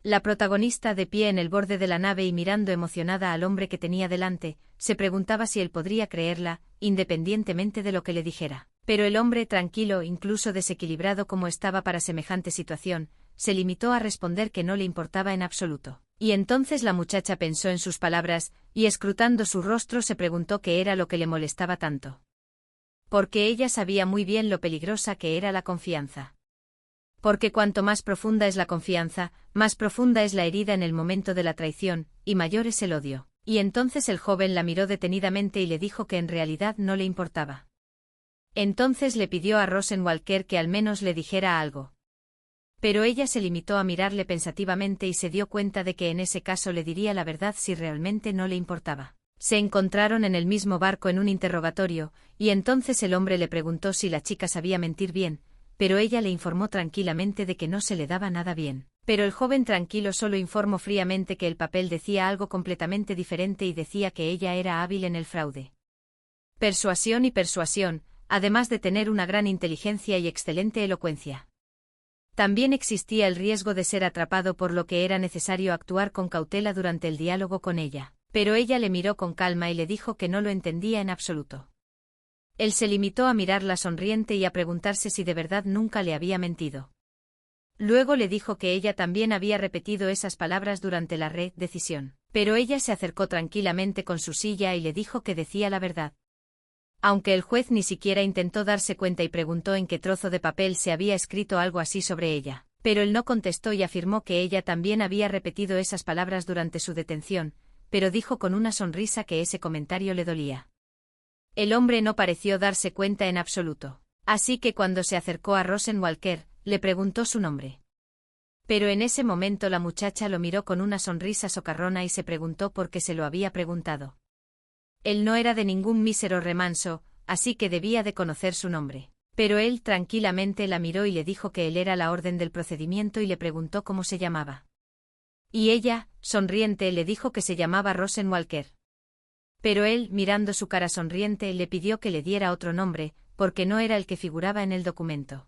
La protagonista, de pie en el borde de la nave y mirando emocionada al hombre que tenía delante, se preguntaba si él podría creerla, independientemente de lo que le dijera. Pero el hombre, tranquilo, incluso desequilibrado como estaba para semejante situación, se limitó a responder que no le importaba en absoluto. Y entonces la muchacha pensó en sus palabras, y escrutando su rostro se preguntó qué era lo que le molestaba tanto. Porque ella sabía muy bien lo peligrosa que era la confianza. Porque cuanto más profunda es la confianza, más profunda es la herida en el momento de la traición, y mayor es el odio. Y entonces el joven la miró detenidamente y le dijo que en realidad no le importaba. Entonces le pidió a Rosenwalker que al menos le dijera algo. Pero ella se limitó a mirarle pensativamente y se dio cuenta de que en ese caso le diría la verdad si realmente no le importaba. Se encontraron en el mismo barco en un interrogatorio, y entonces el hombre le preguntó si la chica sabía mentir bien, pero ella le informó tranquilamente de que no se le daba nada bien. Pero el joven tranquilo solo informó fríamente que el papel decía algo completamente diferente y decía que ella era hábil en el fraude. Persuasión y persuasión, además de tener una gran inteligencia y excelente elocuencia. También existía el riesgo de ser atrapado, por lo que era necesario actuar con cautela durante el diálogo con ella. Pero ella le miró con calma y le dijo que no lo entendía en absoluto. Él se limitó a mirarla sonriente y a preguntarse si de verdad nunca le había mentido. Luego le dijo que ella también había repetido esas palabras durante la decisión. Pero ella se acercó tranquilamente con su silla y le dijo que decía la verdad. Aunque el juez ni siquiera intentó darse cuenta y preguntó en qué trozo de papel se había escrito algo así sobre ella. Pero él no contestó y afirmó que ella también había repetido esas palabras durante su detención, pero dijo con una sonrisa que ese comentario le dolía. El hombre no pareció darse cuenta en absoluto. Así que cuando se acercó a Rosenwalker, le preguntó su nombre. Pero en ese momento la muchacha lo miró con una sonrisa socarrona y se preguntó por qué se lo había preguntado. Él no era de ningún mísero remanso, así que debía de conocer su nombre. Pero él tranquilamente la miró y le dijo que él era la orden del procedimiento y le preguntó cómo se llamaba. Y ella, sonriente, le dijo que se llamaba Rosenwalker. Pero él, mirando su cara sonriente, le pidió que le diera otro nombre, porque no era el que figuraba en el documento.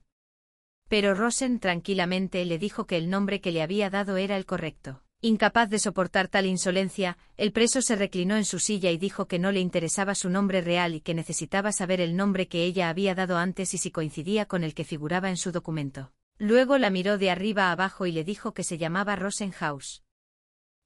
Pero Rosen tranquilamente le dijo que el nombre que le había dado era el correcto. Incapaz de soportar tal insolencia, el preso se reclinó en su silla y dijo que no le interesaba su nombre real y que necesitaba saber el nombre que ella había dado antes y si coincidía con el que figuraba en su documento. Luego la miró de arriba a abajo y le dijo que se llamaba Rosenhaus.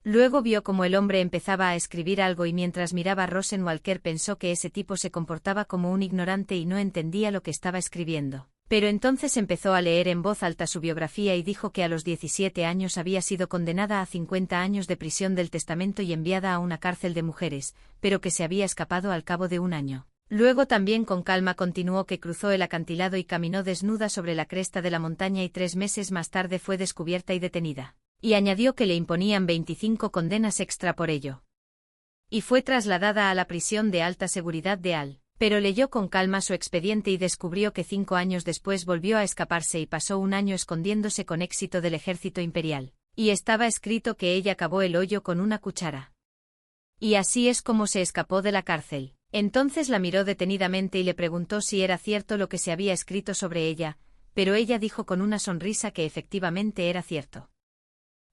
Luego vio como el hombre empezaba a escribir algo y mientras miraba a Rosenwalker pensó que ese tipo se comportaba como un ignorante y no entendía lo que estaba escribiendo. Pero entonces empezó a leer en voz alta su biografía y dijo que a los 17 años había sido condenada a 50 años de prisión del testamento y enviada a una cárcel de mujeres, pero que se había escapado al cabo de un año. Luego también con calma continuó que cruzó el acantilado y caminó desnuda sobre la cresta de la montaña y 3 meses más tarde fue descubierta y detenida. Y añadió que le imponían 25 condenas extra por ello. Y fue trasladada a la prisión de alta seguridad de Al. Pero leyó con calma su expediente y descubrió que 5 años después volvió a escaparse y pasó un año escondiéndose con éxito del ejército imperial. Y estaba escrito que ella cavó el hoyo con una cuchara. Y así es como se escapó de la cárcel. Entonces la miró detenidamente y le preguntó si era cierto lo que se había escrito sobre ella, pero ella dijo con una sonrisa que efectivamente era cierto.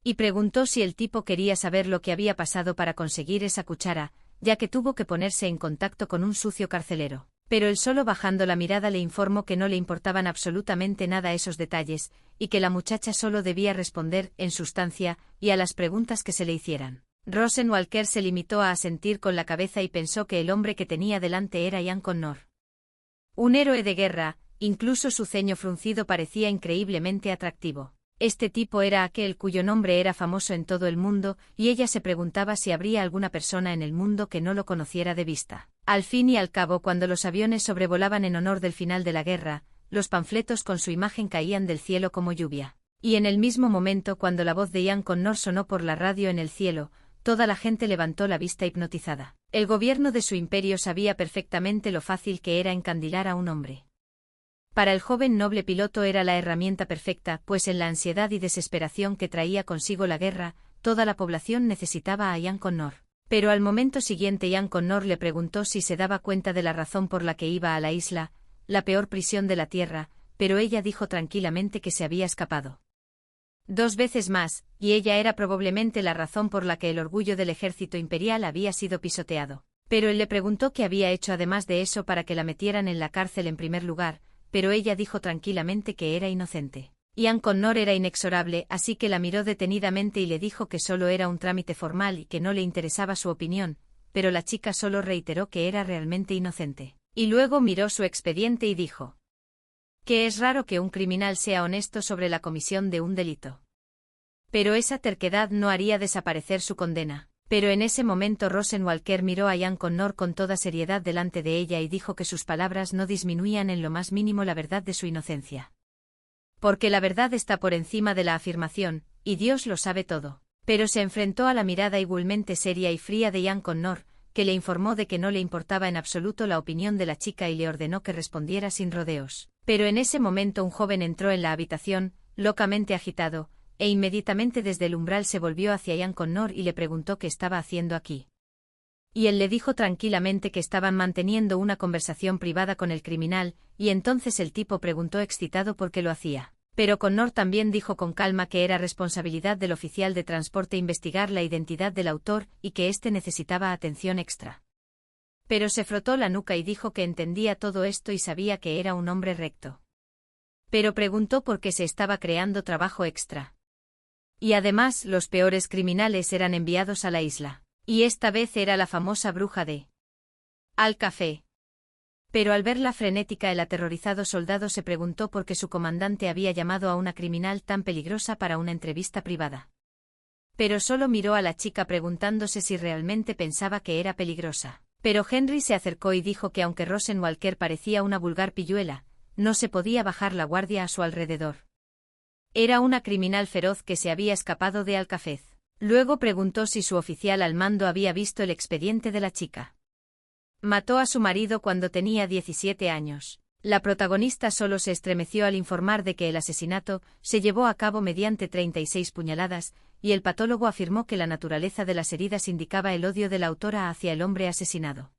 Y preguntó si el tipo quería saber lo que había pasado para conseguir esa cuchara, ya que tuvo que ponerse en contacto con un sucio carcelero. Pero él solo bajando la mirada le informó que no le importaban absolutamente nada esos detalles, y que la muchacha solo debía responder, en sustancia, y a las preguntas que se le hicieran. Rosenwalker se limitó a asentir con la cabeza y pensó que el hombre que tenía delante era Ian Connor. Un héroe de guerra, incluso su ceño fruncido parecía increíblemente atractivo. Este tipo era aquel cuyo nombre era famoso en todo el mundo, y ella se preguntaba si habría alguna persona en el mundo que no lo conociera de vista. Al fin y al cabo, cuando los aviones sobrevolaban en honor del final de la guerra, los panfletos con su imagen caían del cielo como lluvia. Y en el mismo momento, cuando la voz de Ian Connor sonó por la radio en el cielo, toda la gente levantó la vista hipnotizada. El gobierno de su imperio sabía perfectamente lo fácil que era encandilar a un hombre. Para el joven noble piloto era la herramienta perfecta, pues en la ansiedad y desesperación que traía consigo la guerra, toda la población necesitaba a Ian Connor. Pero al momento siguiente Ian Connor le preguntó si se daba cuenta de la razón por la que iba a la isla, la peor prisión de la Tierra, pero ella dijo tranquilamente que se había escapado. 2 veces más, y ella era probablemente la razón por la que el orgullo del ejército imperial había sido pisoteado. Pero él le preguntó qué había hecho además de eso para que la metieran en la cárcel en primer lugar, pero ella dijo tranquilamente que era inocente. Ian Connor era inexorable, así que la miró detenidamente y le dijo que solo era un trámite formal y que no le interesaba su opinión, pero la chica solo reiteró que era realmente inocente. Y luego miró su expediente y dijo que es raro que un criminal sea honesto sobre la comisión de un delito. Pero esa terquedad no haría desaparecer su condena. Pero en ese momento Rosenwalker miró a Ian Connor con toda seriedad delante de ella y dijo que sus palabras no disminuían en lo más mínimo la verdad de su inocencia. Porque la verdad está por encima de la afirmación, y Dios lo sabe todo. Pero se enfrentó a la mirada igualmente seria y fría de Ian Connor, que le informó de que no le importaba en absoluto la opinión de la chica y le ordenó que respondiera sin rodeos. Pero en ese momento un joven entró en la habitación, locamente agitado, e inmediatamente desde el umbral se volvió hacia Ian Connor y le preguntó qué estaba haciendo aquí. Y él le dijo tranquilamente que estaban manteniendo una conversación privada con el criminal, y entonces el tipo preguntó excitado por qué lo hacía. Pero Connor también dijo con calma que era responsabilidad del oficial de transporte investigar la identidad del autor y que éste necesitaba atención extra. Pero se frotó la nuca y dijo que entendía todo esto y sabía que era un hombre recto. Pero preguntó por qué se estaba creando trabajo extra. Y además, los peores criminales eran enviados a la isla. Y esta vez era la famosa bruja de Al-Café. Pero al verla frenética, el aterrorizado soldado se preguntó por qué su comandante había llamado a una criminal tan peligrosa para una entrevista privada. Pero solo miró a la chica preguntándose si realmente pensaba que era peligrosa. Pero Henry se acercó y dijo que aunque Rosenwalker parecía una vulgar pilluela, no se podía bajar la guardia a su alrededor. Era una criminal feroz que se había escapado de Al-Café. Luego preguntó si su oficial al mando había visto el expediente de la chica. Mató a su marido cuando tenía 17 años. La protagonista solo se estremeció al informar de que el asesinato se llevó a cabo mediante 36 puñaladas, y el patólogo afirmó que la naturaleza de las heridas indicaba el odio de la autora hacia el hombre asesinado.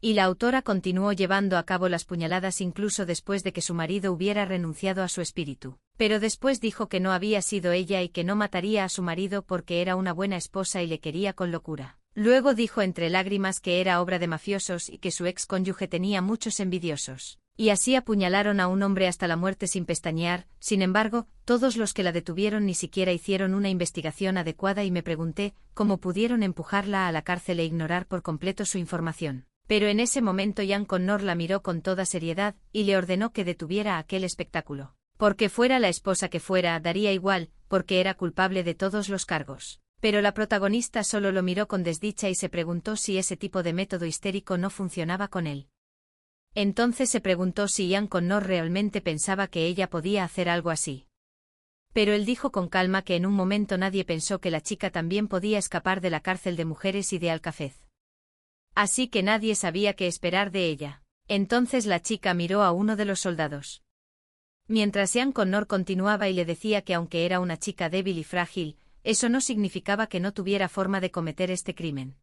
Y la autora continuó llevando a cabo las puñaladas incluso después de que su marido hubiera renunciado a su espíritu. Pero después dijo que no había sido ella y que no mataría a su marido porque era una buena esposa y le quería con locura. Luego dijo entre lágrimas que era obra de mafiosos y que su ex cónyuge tenía muchos envidiosos. Y así apuñalaron a un hombre hasta la muerte sin pestañear. Sin embargo, todos los que la detuvieron ni siquiera hicieron una investigación adecuada y me pregunté cómo pudieron empujarla a la cárcel e ignorar por completo su información. Pero en ese momento Ian Connor la miró con toda seriedad y le ordenó que detuviera aquel espectáculo. Porque fuera la esposa que fuera, daría igual, porque era culpable de todos los cargos. Pero la protagonista solo lo miró con desdicha y se preguntó si ese tipo de método histérico no funcionaba con él. Entonces se preguntó si Ian Connor realmente pensaba que ella podía hacer algo así. Pero él dijo con calma que en un momento nadie pensó que la chica también podía escapar de la cárcel de mujeres y de Al-Café. Así que nadie sabía qué esperar de ella. Entonces la chica miró a uno de los soldados. Mientras Ian Connor continuaba y le decía que aunque era una chica débil y frágil, eso no significaba que no tuviera forma de cometer este crimen.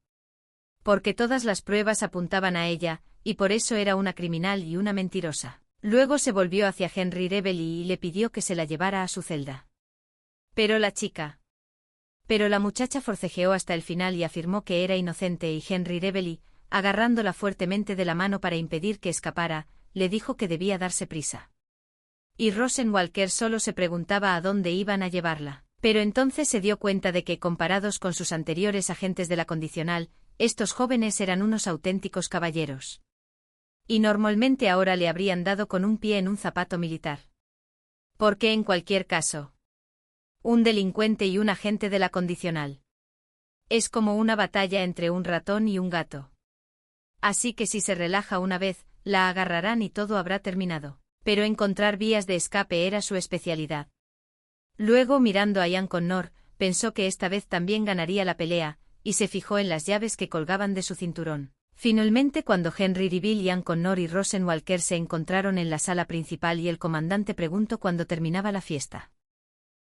Porque todas las pruebas apuntaban a ella, y por eso era una criminal y una mentirosa. Luego se volvió hacia Henry Reveley y le pidió que se la llevara a su celda. Pero la muchacha forcejeó hasta el final y afirmó que era inocente y Henry Reveley, agarrándola fuertemente de la mano para impedir que escapara, le dijo que debía darse prisa. Y Rosenwalker solo se preguntaba a dónde iban a llevarla. Pero entonces se dio cuenta de que, comparados con sus anteriores agentes de la condicional, estos jóvenes eran unos auténticos caballeros. Y normalmente ahora le habrían dado con un pie en un zapato militar. Porque en cualquier caso, un delincuente y un agente de la condicional es como una batalla entre un ratón y un gato. Así que si se relaja una vez, la agarrarán y todo habrá terminado. Pero encontrar vías de escape era su especialidad. Luego, mirando a Ian Connor, pensó que esta vez también ganaría la pelea, y se fijó en las llaves que colgaban de su cinturón. Finalmente, cuando Henry Reveal, Ian Connor y Rosenwalker se encontraron en la sala principal y el comandante preguntó cuándo terminaba la fiesta.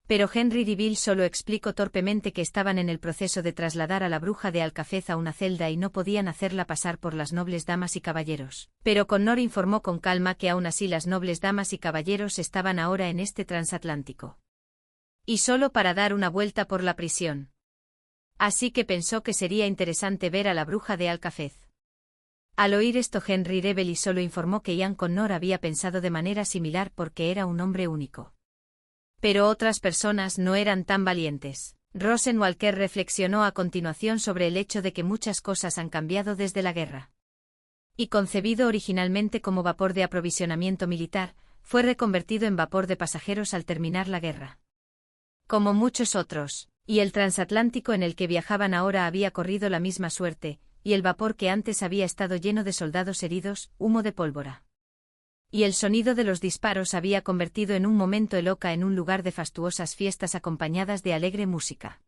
Pero Henry Reveal solo explicó torpemente que estaban en el proceso de trasladar a la bruja de Al-Café a una celda y no podían hacerla pasar por las nobles damas y caballeros. Pero Connor informó con calma que aún así las nobles damas y caballeros estaban ahora en este transatlántico. y solo para dar una vuelta por la prisión. Así que pensó que sería interesante ver a la bruja de Alcafez. Al oír esto, Henry Reveley solo informó que Ian Connor había pensado de manera similar porque era un hombre único. Pero otras personas no eran tan valientes. Rosenwalker reflexionó a continuación sobre el hecho de que muchas cosas han cambiado desde la guerra. Y concebido originalmente como vapor de aprovisionamiento militar, fue reconvertido en vapor de pasajeros al terminar la guerra. Como muchos otros, y el transatlántico en el que viajaban ahora había corrido la misma suerte, y el vapor que antes había estado lleno de soldados heridos, humo de pólvora. Y el sonido de los disparos había convertido en un momento el Oca en un lugar de fastuosas fiestas acompañadas de alegre música.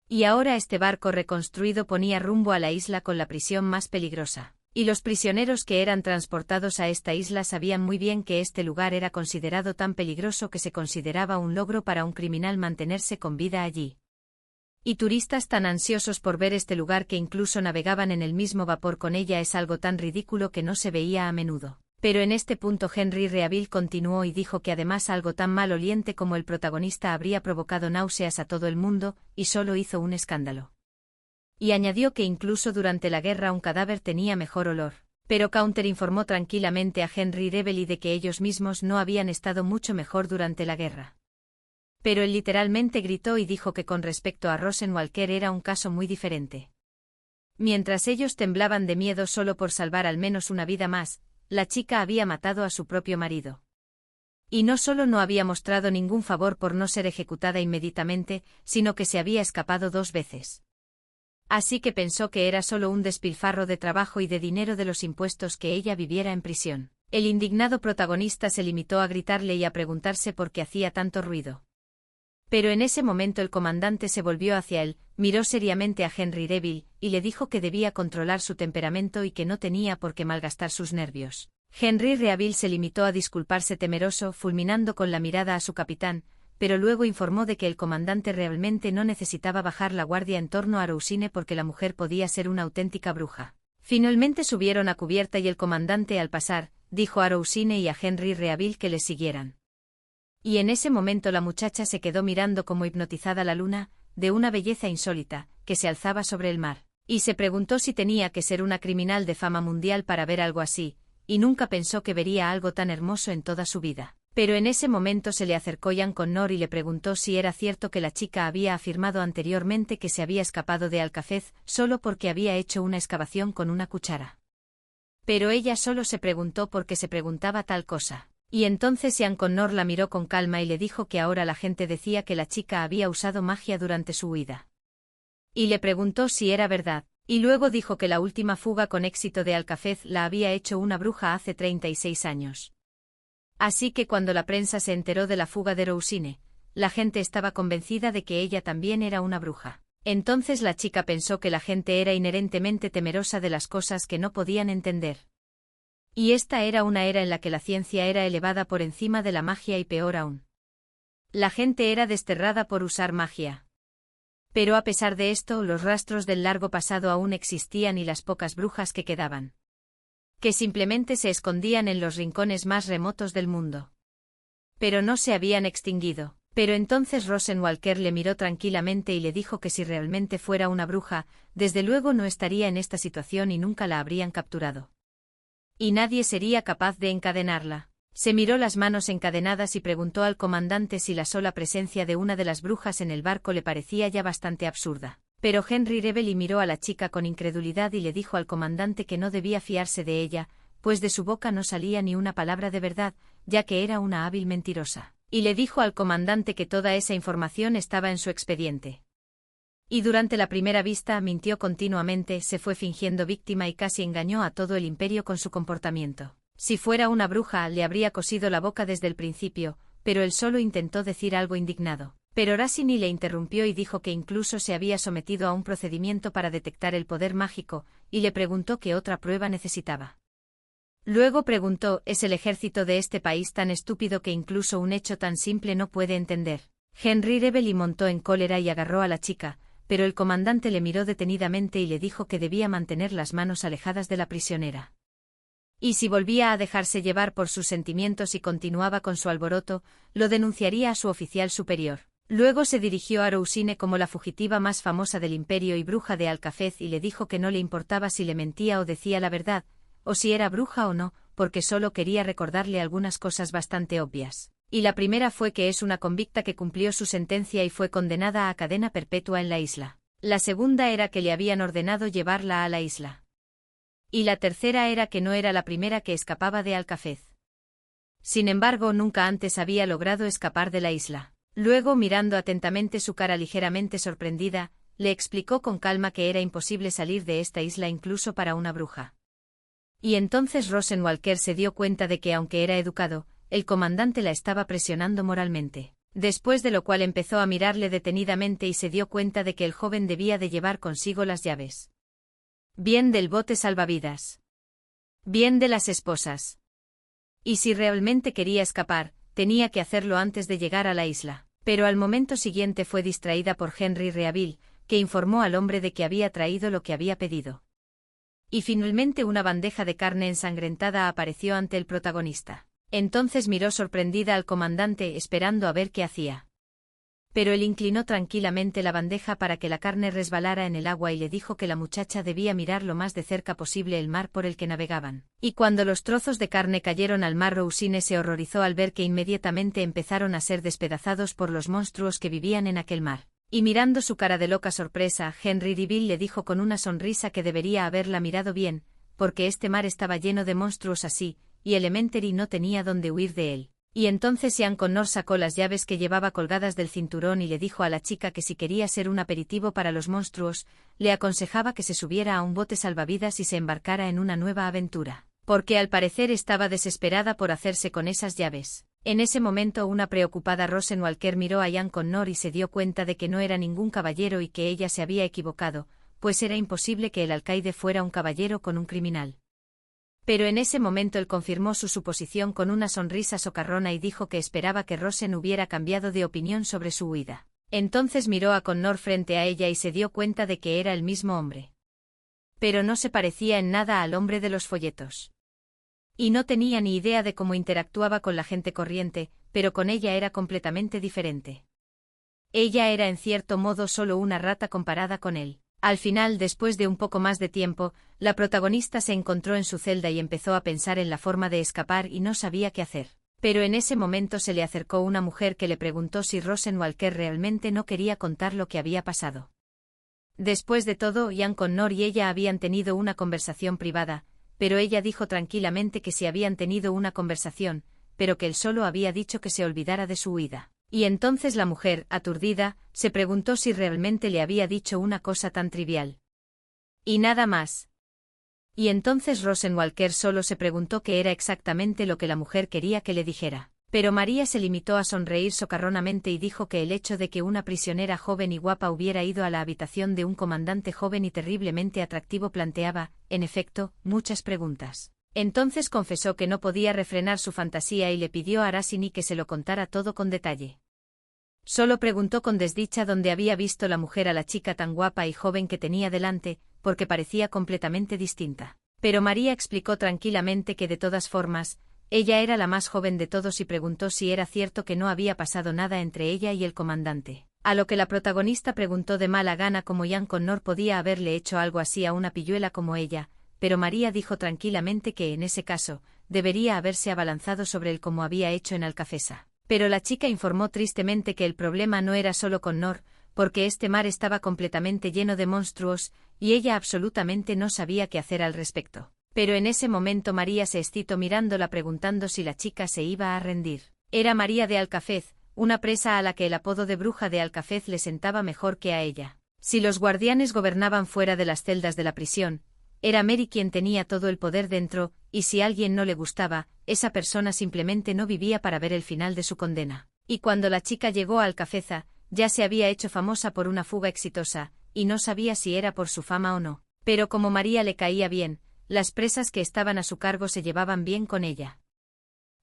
Y ahora este barco reconstruido ponía rumbo a la isla con la prisión más peligrosa. Y los prisioneros que eran transportados a esta isla sabían muy bien que este lugar era considerado tan peligroso que se consideraba un logro para un criminal mantenerse con vida allí. Y turistas tan ansiosos por ver este lugar que incluso navegaban en el mismo vapor con ella es algo tan ridículo que no se veía a menudo. Pero en este punto Henry Reaville continuó y dijo que además algo tan maloliente como el protagonista habría provocado náuseas a todo el mundo, y solo hizo un escándalo. Y añadió que incluso durante la guerra un cadáver tenía mejor olor. Pero Counter informó tranquilamente a Henry Reveley de que ellos mismos no habían estado mucho mejor durante la guerra. Pero él literalmente gritó y dijo que con respecto a Rosenwalker era un caso muy diferente. Mientras ellos temblaban de miedo solo por salvar al menos una vida más, la chica había matado a su propio marido. Y no solo no había mostrado ningún favor por no ser ejecutada inmediatamente, sino que se había escapado 2 veces. Así que pensó que era solo un despilfarro de trabajo y de dinero de los impuestos que ella viviera en prisión. El indignado protagonista se limitó a gritarle y a preguntarse por qué hacía tanto ruido. Pero en ese momento el comandante se volvió hacia él, miró seriamente a Henry Reaville, y le dijo que debía controlar su temperamento y que no tenía por qué malgastar sus nervios. Henry Reaville se limitó a disculparse temeroso, fulminando con la mirada a su capitán, pero luego informó de que el comandante realmente no necesitaba bajar la guardia en torno a Rosine porque la mujer podía ser una auténtica bruja. Finalmente subieron a cubierta y el comandante al pasar, dijo a Rosine y a Henry Reaville que le siguieran. Y en ese momento la muchacha se quedó mirando como hipnotizada la luna, de una belleza insólita, que se alzaba sobre el mar, y se preguntó si tenía que ser una criminal de fama mundial para ver algo así, y nunca pensó que vería algo tan hermoso en toda su vida. Pero en ese momento se le acercó Ian Connor y le preguntó si era cierto que la chica había afirmado anteriormente que se había escapado de Alcafez solo porque había hecho una excavación con una cuchara. Pero ella solo se preguntó por qué se preguntaba tal cosa. Y entonces Ian Connor la miró con calma y le dijo que ahora la gente decía que la chica había usado magia durante su huida. Y le preguntó si era verdad, y luego dijo que la última fuga con éxito de Alcafez la había hecho una bruja hace 36 años. Así que cuando la prensa se enteró de la fuga de Rosine, la gente estaba convencida de que ella también era una bruja. Entonces la chica pensó que la gente era inherentemente temerosa de las cosas que no podían entender. Y esta era una era en la que la ciencia era elevada por encima de la magia y peor aún. La gente era desterrada por usar magia. Pero a pesar de esto, los rastros del largo pasado aún existían y las pocas brujas que quedaban. Que simplemente se escondían en los rincones más remotos del mundo. Pero no se habían extinguido. Pero entonces Rosenwalker le miró tranquilamente y le dijo que si realmente fuera una bruja, desde luego no estaría en esta situación y nunca la habrían capturado. Y nadie sería capaz de encadenarla. Se miró las manos encadenadas y preguntó al comandante si la sola presencia de una de las brujas en el barco le parecía ya bastante absurda. Pero Henry Reveley miró a la chica con incredulidad y le dijo al comandante que no debía fiarse de ella, pues de su boca no salía ni una palabra de verdad, ya que era una hábil mentirosa. Y le dijo al comandante que toda esa información estaba en su expediente. Y durante la primera vista mintió continuamente, se fue fingiendo víctima y casi engañó a todo el imperio con su comportamiento. Si fuera una bruja, le habría cosido la boca desde el principio, pero él solo intentó decir algo indignado. Pero Rosine le interrumpió y dijo que incluso se había sometido a un procedimiento para detectar el poder mágico, y le preguntó qué otra prueba necesitaba. Luego preguntó, ¿es el ejército de este país tan estúpido que incluso un hecho tan simple no puede entender? Henry Reveley montó en cólera y agarró a la chica, pero el comandante le miró detenidamente y le dijo que debía mantener las manos alejadas de la prisionera. Y si volvía a dejarse llevar por sus sentimientos y continuaba con su alboroto, lo denunciaría a su oficial superior. Luego se dirigió a Rosine como la fugitiva más famosa del imperio y bruja de Alcafez y le dijo que no le importaba si le mentía o decía la verdad, o si era bruja o no, porque solo quería recordarle algunas cosas bastante obvias. Y la primera fue que es una convicta que cumplió su sentencia y fue condenada a cadena perpetua en la isla. La segunda era que le habían ordenado llevarla a la isla. Y la tercera era que no era la primera que escapaba de Alcafez. Sin embargo, nunca antes había logrado escapar de la isla. Luego, mirando atentamente su cara ligeramente sorprendida, le explicó con calma que era imposible salir de esta isla incluso para una bruja. Y entonces Rosenwalker se dio cuenta de que aunque era educado, el comandante la estaba presionando moralmente. Después de lo cual empezó a mirarle detenidamente y se dio cuenta de que el joven debía de llevar consigo las llaves. Bien del bote salvavidas. Bien de las esposas. Y si realmente quería escapar, tenía que hacerlo antes de llegar a la isla. Pero al momento siguiente fue distraída por Henry Reaville, que informó al hombre de que había traído lo que había pedido. Y finalmente una bandeja de carne ensangrentada apareció ante el protagonista. Entonces miró sorprendida al comandante esperando a ver qué hacía. Pero él inclinó tranquilamente la bandeja para que la carne resbalara en el agua y le dijo que la muchacha debía mirar lo más de cerca posible el mar por el que navegaban. Y cuando los trozos de carne cayeron al mar, Rosine se horrorizó al ver que inmediatamente empezaron a ser despedazados por los monstruos que vivían en aquel mar. Y mirando su cara de loca sorpresa, Henry Reaville le dijo con una sonrisa que debería haberla mirado bien, porque este mar estaba lleno de monstruos así, y Elementary no tenía dónde huir de él. Y entonces Sean Connor sacó las llaves que llevaba colgadas del cinturón y le dijo a la chica que si quería ser un aperitivo para los monstruos, le aconsejaba que se subiera a un bote salvavidas y se embarcara en una nueva aventura, porque al parecer estaba desesperada por hacerse con esas llaves. En ese momento una preocupada Rosenwalker miró a Sean Connor y se dio cuenta de que no era ningún caballero y que ella se había equivocado, pues era imposible que el alcaide fuera un caballero con un criminal. Pero en ese momento él confirmó su suposición con una sonrisa socarrona y dijo que esperaba que Rosen hubiera cambiado de opinión sobre su huida. Entonces miró a Connor frente a ella y se dio cuenta de que era el mismo hombre. Pero no se parecía en nada al hombre de los folletos. Y no tenía ni idea de cómo interactuaba con la gente corriente, pero con ella era completamente diferente. Ella era en cierto modo solo una rata comparada con él. Al final, después de un poco más de tiempo, la protagonista se encontró en su celda y empezó a pensar en la forma de escapar y no sabía qué hacer. Pero en ese momento se le acercó una mujer que le preguntó si Rosenwalker realmente no quería contar lo que había pasado. Después de todo, Sean Connor y ella habían tenido una conversación privada, pero ella dijo tranquilamente que sí habían tenido una conversación, pero que él solo había dicho que se olvidara de su huida. Y entonces la mujer, aturdida, se preguntó si realmente le había dicho una cosa tan trivial. Y nada más. Y entonces Rosenwalker solo se preguntó qué era exactamente lo que la mujer quería que le dijera. Pero María se limitó a sonreír socarronamente y dijo que el hecho de que una prisionera joven y guapa hubiera ido a la habitación de un comandante joven y terriblemente atractivo planteaba, en efecto, muchas preguntas. Entonces confesó que no podía refrenar su fantasía y le pidió a Arasini que se lo contara todo con detalle. Solo preguntó con desdicha dónde había visto la mujer a la chica tan guapa y joven que tenía delante, porque parecía completamente distinta. Pero María explicó tranquilamente que de todas formas, ella era la más joven de todos y preguntó si era cierto que no había pasado nada entre ella y el comandante. A lo que la protagonista preguntó de mala gana cómo Sean Connor podía haberle hecho algo así a una pilluela como ella, pero María dijo tranquilamente que en ese caso, debería haberse abalanzado sobre él como había hecho en Alcafesa. Pero la chica informó tristemente que el problema no era solo Connor, porque este mar estaba completamente lleno de monstruos, y ella absolutamente no sabía qué hacer al respecto. Pero en ese momento María se excitó mirándola preguntando si la chica se iba a rendir. Era María de Alcafez, una presa a la que el apodo de bruja de Alcafez le sentaba mejor que a ella. Si los guardianes gobernaban fuera de las celdas de la prisión, era Mary quien tenía todo el poder dentro, y si alguien no le gustaba, esa persona simplemente no vivía para ver el final de su condena. Y cuando la chica llegó a Alcafeza, ya se había hecho famosa por una fuga exitosa, y no sabía si era por su fama o no. Pero como María le caía bien, las presas que estaban a su cargo se llevaban bien con ella.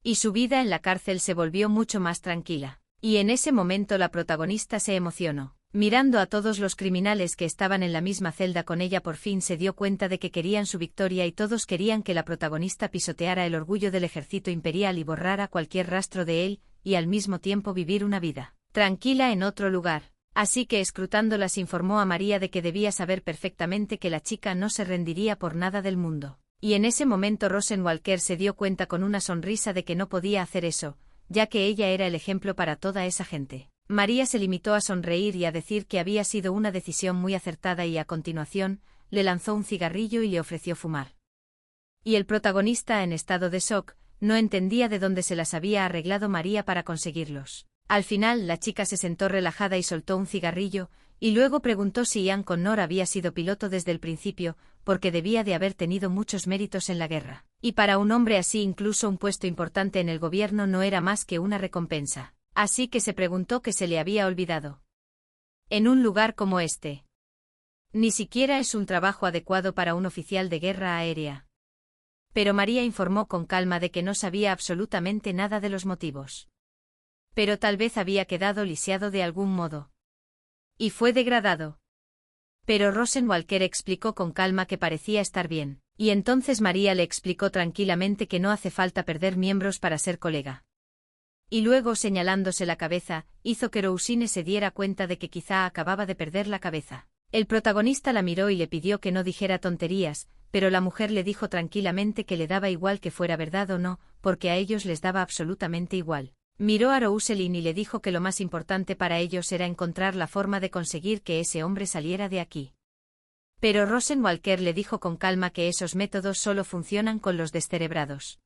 Y su vida en la cárcel se volvió mucho más tranquila. Y en ese momento la protagonista se emocionó. Mirando a todos los criminales que estaban en la misma celda con ella, por fin se dio cuenta de que querían su victoria y todos querían que la protagonista pisoteara el orgullo del ejército imperial y borrara cualquier rastro de él, y al mismo tiempo vivir una vida tranquila en otro lugar. Así que escrutándolas informó a María de que debía saber perfectamente que la chica no se rendiría por nada del mundo. Y en ese momento Rosenwalker se dio cuenta con una sonrisa de que no podía hacer eso, ya que ella era el ejemplo para toda esa gente. María se limitó a sonreír y a decir que había sido una decisión muy acertada y a continuación, le lanzó un cigarrillo y le ofreció fumar. Y el protagonista, en estado de shock, no entendía de dónde se las había arreglado María para conseguirlos. Al final, la chica se sentó relajada y soltó un cigarrillo, y luego preguntó si Ian Connor había sido piloto desde el principio, porque debía de haber tenido muchos méritos en la guerra. Y para un hombre así incluso un puesto importante en el gobierno no era más que una recompensa. Así que se preguntó qué se le había olvidado. En un lugar como este. Ni siquiera es un trabajo adecuado para un oficial de guerra aérea. Pero María informó con calma de que no sabía absolutamente nada de los motivos. Pero tal vez había quedado lisiado de algún modo. Y fue degradado. Pero Rosenwalker explicó con calma que parecía estar bien, y entonces María le explicó tranquilamente que no hace falta perder miembros para ser colega. Y luego, señalándose la cabeza, hizo que Rousine se diera cuenta de que quizá acababa de perder la cabeza. El protagonista la miró y le pidió que no dijera tonterías, pero la mujer le dijo tranquilamente que le daba igual que fuera verdad o no, porque a ellos les daba absolutamente igual. Miró a Rousselin y le dijo que lo más importante para ellos era encontrar la forma de conseguir que ese hombre saliera de aquí. Pero Rosenwalker le dijo con calma que esos métodos solo funcionan con los descerebrados.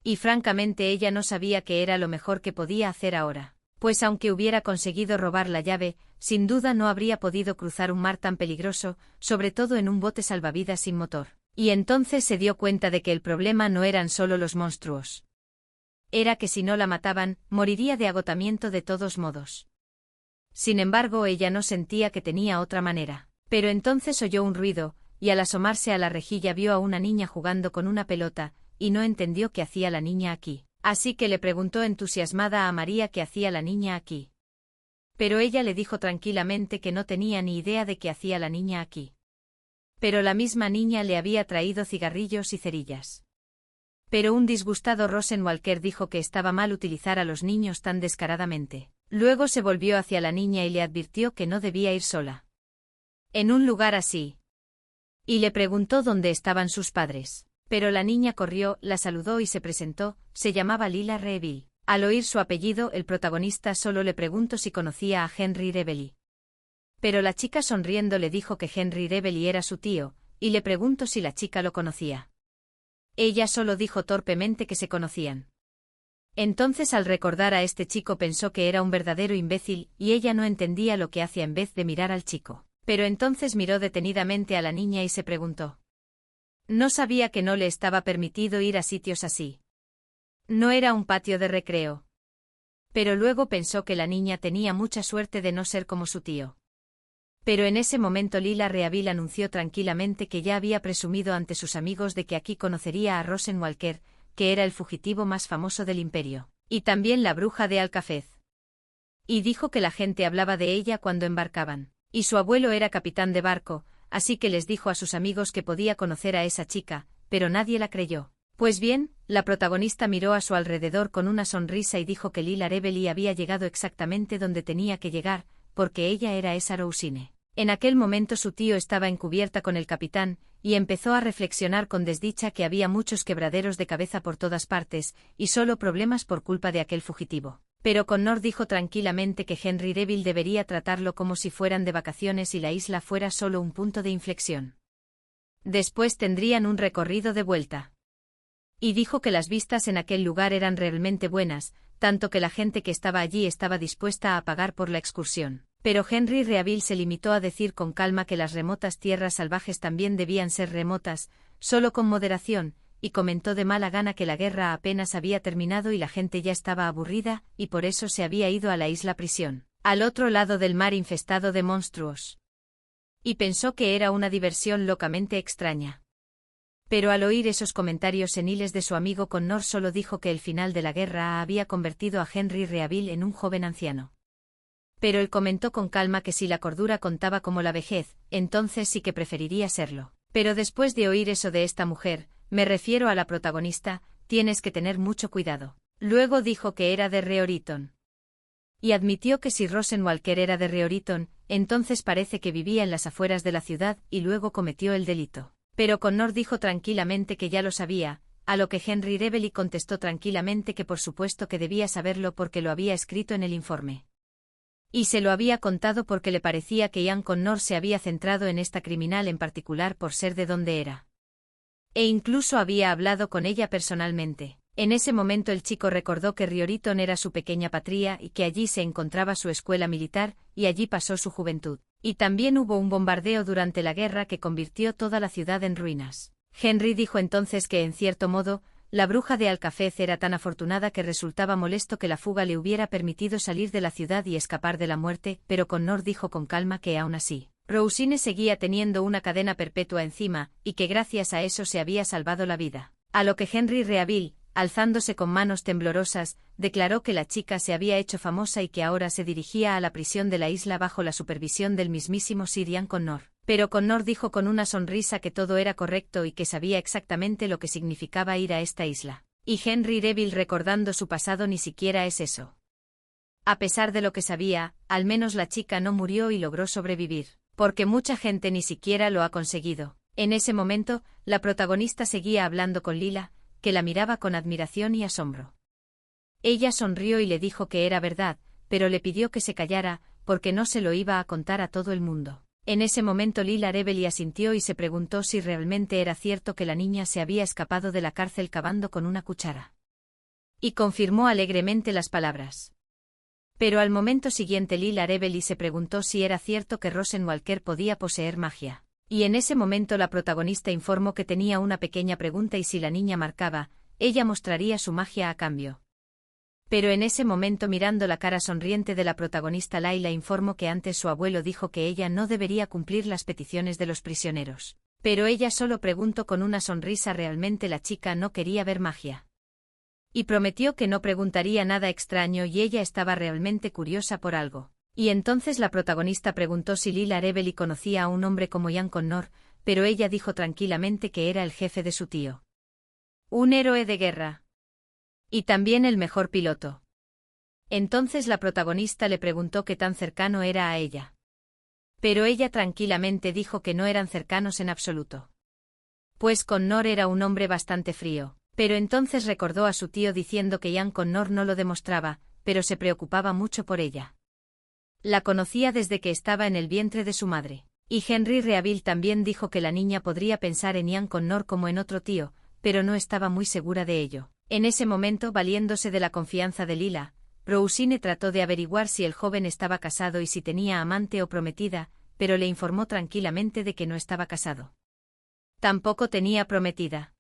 Y francamente ella no sabía qué era lo mejor que podía hacer ahora, pues aunque hubiera conseguido robar la llave, sin duda no habría podido cruzar un mar tan peligroso, sobre todo en un bote salvavidas sin motor. Y entonces se dio cuenta de que el problema no eran solo los monstruos. Era que si no la mataban, moriría de agotamiento de todos modos. Sin embargo, ella no sentía que tenía otra manera. Pero entonces oyó un ruido, y al asomarse a la rejilla vio a una niña jugando con una pelota, y no entendió qué hacía la niña aquí. Así que le preguntó entusiasmada a María qué hacía la niña aquí. Pero ella le dijo tranquilamente que no tenía ni idea de qué hacía la niña aquí. Pero la misma niña le había traído cigarrillos y cerillas. Pero un disgustado Rosenwalker dijo que estaba mal utilizar a los niños tan descaradamente. Luego se volvió hacia la niña y le advirtió que no debía ir sola. En un lugar así. Y le preguntó dónde estaban sus padres. Pero la niña corrió, la saludó y se presentó, se llamaba Lila Reeville. Al oír su apellido, el protagonista solo le preguntó si conocía a Henry Reveley. Pero la chica sonriendo le dijo que Henry Reveley era su tío, y le preguntó si la chica lo conocía. Ella solo dijo torpemente que se conocían. Entonces al recordar a este chico pensó que era un verdadero imbécil y ella no entendía lo que hacía en vez de mirar al chico. Pero entonces miró detenidamente a la niña y se preguntó. No sabía que no le estaba permitido ir a sitios así. No era un patio de recreo. Pero luego pensó que la niña tenía mucha suerte de no ser como su tío. Pero en ese momento Lila Reeville anunció tranquilamente que ya había presumido ante sus amigos de que aquí conocería a Rosenwalker, que era el fugitivo más famoso del imperio, y también la bruja de Alcafez. Y dijo que la gente hablaba de ella cuando embarcaban, y su abuelo era capitán de barco, así que les dijo a sus amigos que podía conocer a esa chica, pero nadie la creyó. Pues bien, la protagonista miró a su alrededor con una sonrisa y dijo que Lila Reveley había llegado exactamente donde tenía que llegar, porque ella era esa Rousine. En aquel momento su tío estaba encubierta con el capitán, y empezó a reflexionar con desdicha que había muchos quebraderos de cabeza por todas partes, y solo problemas por culpa de aquel fugitivo. Pero Connor dijo tranquilamente que Henry Reeville debería tratarlo como si fueran de vacaciones y la isla fuera solo un punto de inflexión. Después tendrían un recorrido de vuelta. Y dijo que las vistas en aquel lugar eran realmente buenas, tanto que la gente que estaba allí estaba dispuesta a pagar por la excursión. Pero Henry Reeville se limitó a decir con calma que las remotas tierras salvajes también debían ser remotas, solo con moderación, y comentó de mala gana que la guerra apenas había terminado y la gente ya estaba aburrida, y por eso se había ido a la isla prisión, al otro lado del mar infestado de monstruos. Y pensó que era una diversión locamente extraña. Pero al oír esos comentarios seniles de su amigo Connor solo dijo que el final de la guerra había convertido a Henry Reeville en un joven anciano. Pero él comentó con calma que si la cordura contaba como la vejez, entonces sí que preferiría serlo. Pero después de oír eso de esta mujer, me refiero a la protagonista, tienes que tener mucho cuidado. Luego dijo que era de Reoriton. y admitió que si Rosenwalker era de Rioriton, entonces parece que vivía en las afueras de la ciudad y luego cometió el delito. Pero Connor dijo tranquilamente que ya lo sabía, a lo que Henry Reveley contestó tranquilamente que por supuesto que debía saberlo porque lo había escrito en el informe. Y se lo había contado porque le parecía que Ian Connor se había centrado en esta criminal en particular por ser de donde era. E incluso había hablado con ella personalmente. En ese momento el chico recordó que Rioriton era su pequeña patria y que allí se encontraba su escuela militar, y allí pasó su juventud. Y también hubo un bombardeo durante la guerra que convirtió toda la ciudad en ruinas. Henry dijo entonces que en cierto modo, la bruja de Alcafez era tan afortunada que resultaba molesto que la fuga le hubiera permitido salir de la ciudad y escapar de la muerte, pero Connor dijo con calma que aún así, Rosine seguía teniendo una cadena perpetua encima, y que gracias a eso se había salvado la vida. A lo que Henry Reaville, alzándose con manos temblorosas, declaró que la chica se había hecho famosa y que ahora se dirigía a la prisión de la isla bajo la supervisión del mismísimo Sir Ian Connor. Pero Connor dijo con una sonrisa que todo era correcto y que sabía exactamente lo que significaba ir a esta isla. Y Henry Reaville, recordando su pasado, ni siquiera es eso. A pesar de lo que sabía, al menos la chica no murió y logró sobrevivir, porque mucha gente ni siquiera lo ha conseguido. En ese momento, la protagonista seguía hablando con Lila, que la miraba con admiración y asombro. Ella sonrió y le dijo que era verdad, pero le pidió que se callara, porque no se lo iba a contar a todo el mundo. En ese momento Lila Reveley asintió y se preguntó si realmente era cierto que la niña se había escapado de la cárcel cavando con una cuchara. Y confirmó alegremente las palabras. Pero al momento siguiente Lila Reveley se preguntó si era cierto que Rosenwalker podía poseer magia. Y en ese momento la protagonista informó que tenía una pequeña pregunta y si la niña marcaba, ella mostraría su magia a cambio. Pero en ese momento, mirando la cara sonriente de la protagonista, Layla informó que antes su abuelo dijo que ella no debería cumplir las peticiones de los prisioneros. Pero ella solo preguntó con una sonrisa, realmente la chica no quería ver magia. Y prometió que no preguntaría nada extraño y ella estaba realmente curiosa por algo. Y entonces la protagonista preguntó si Lila Reveley conocía a un hombre como Ian Connor, pero ella dijo tranquilamente que era el jefe de su tío. Un héroe de guerra. Y también el mejor piloto. Entonces la protagonista le preguntó qué tan cercano era a ella. Pero ella tranquilamente dijo que no eran cercanos en absoluto. Pues Connor era un hombre bastante frío, pero entonces recordó a su tío diciendo que Ian Connor no lo demostraba, pero se preocupaba mucho por ella. La conocía desde que estaba en el vientre de su madre. Y Henry Reaville también dijo que la niña podría pensar en Ian Connor como en otro tío, pero no estaba muy segura de ello. En ese momento, valiéndose de la confianza de Lila, Rosine trató de averiguar si el joven estaba casado y si tenía amante o prometida, pero le informó tranquilamente de que no estaba casado. Tampoco tenía prometida.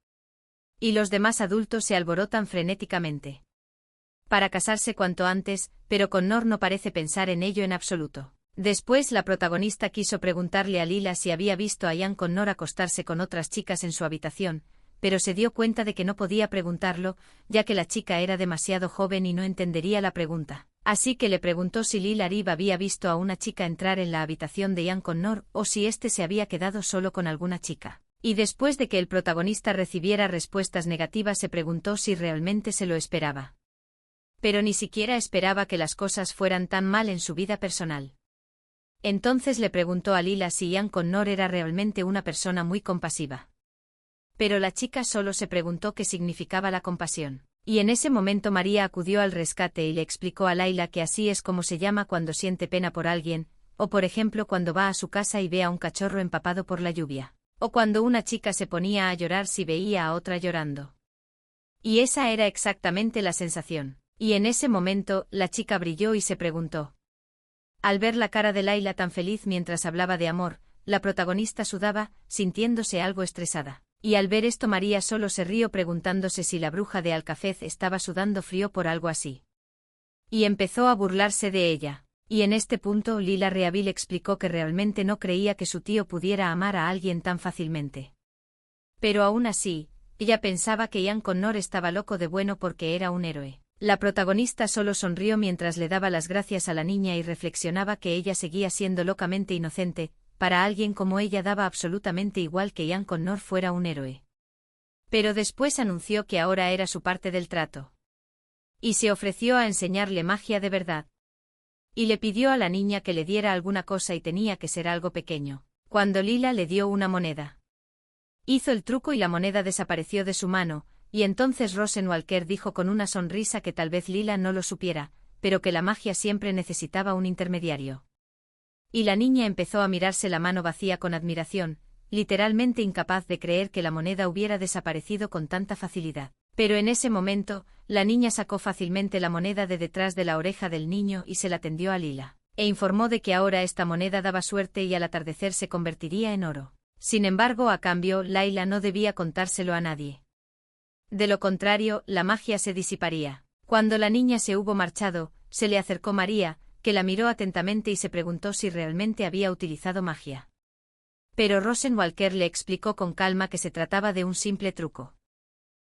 Y los demás adultos se alborotan frenéticamente para casarse cuanto antes, pero Connor no parece pensar en ello en absoluto. Después la protagonista quiso preguntarle a Lila si había visto a Ian Connor acostarse con otras chicas en su habitación, pero se dio cuenta de que no podía preguntarlo, ya que la chica era demasiado joven y no entendería la pregunta. Así que le preguntó si Lila Reeve había visto a una chica entrar en la habitación de Ian Connor o si éste se había quedado solo con alguna chica. Y después de que el protagonista recibiera respuestas negativas se preguntó si realmente se lo esperaba. Pero ni siquiera esperaba que las cosas fueran tan mal en su vida personal. Entonces le preguntó a Lila si Ian Connor era realmente una persona muy compasiva. Pero la chica solo se preguntó qué significaba la compasión. Y en ese momento María acudió al rescate y le explicó a Layla que así es como se llama cuando siente pena por alguien, o por ejemplo cuando va a su casa y ve a un cachorro empapado por la lluvia, o cuando una chica se ponía a llorar si veía a otra llorando. Y esa era exactamente la sensación. Y en ese momento, la chica brilló y se preguntó. Al ver la cara de Layla tan feliz mientras hablaba de amor, la protagonista sudaba, sintiéndose algo estresada. Y al ver esto María solo se rió preguntándose si la bruja de Alcafez estaba sudando frío por algo así. Y empezó a burlarse de ella. Y en este punto Lila Reaville explicó que realmente no creía que su tío pudiera amar a alguien tan fácilmente. Pero aún así, ella pensaba que Ian Connor estaba loco de bueno porque era un héroe. La protagonista solo sonrió mientras le daba las gracias a la niña y reflexionaba que ella seguía siendo locamente inocente, para alguien como ella daba absolutamente igual que Ian Connor fuera un héroe. Pero después anunció que ahora era su parte del trato. Y se ofreció a enseñarle magia de verdad. y le pidió a la niña que le diera alguna cosa y tenía que ser algo pequeño. Cuando Lila le dio una moneda, hizo el truco y la moneda desapareció de su mano, y entonces Rosenwalker dijo con una sonrisa que tal vez Lila no lo supiera, pero que la magia siempre necesitaba un intermediario. Y la niña empezó a mirarse la mano vacía con admiración, literalmente incapaz de creer que la moneda hubiera desaparecido con tanta facilidad. Pero en ese momento, la niña sacó fácilmente la moneda de detrás de la oreja del niño y se la tendió a Lila, e informó de que ahora esta moneda daba suerte y al atardecer se convertiría en oro. Sin embargo, a cambio, Laila no debía contárselo a nadie. De lo contrario, la magia se disiparía. Cuando la niña se hubo marchado, se le acercó María, que la miró atentamente y se preguntó si realmente había utilizado magia. Pero Rosenwalker le explicó con calma que se trataba de un simple truco.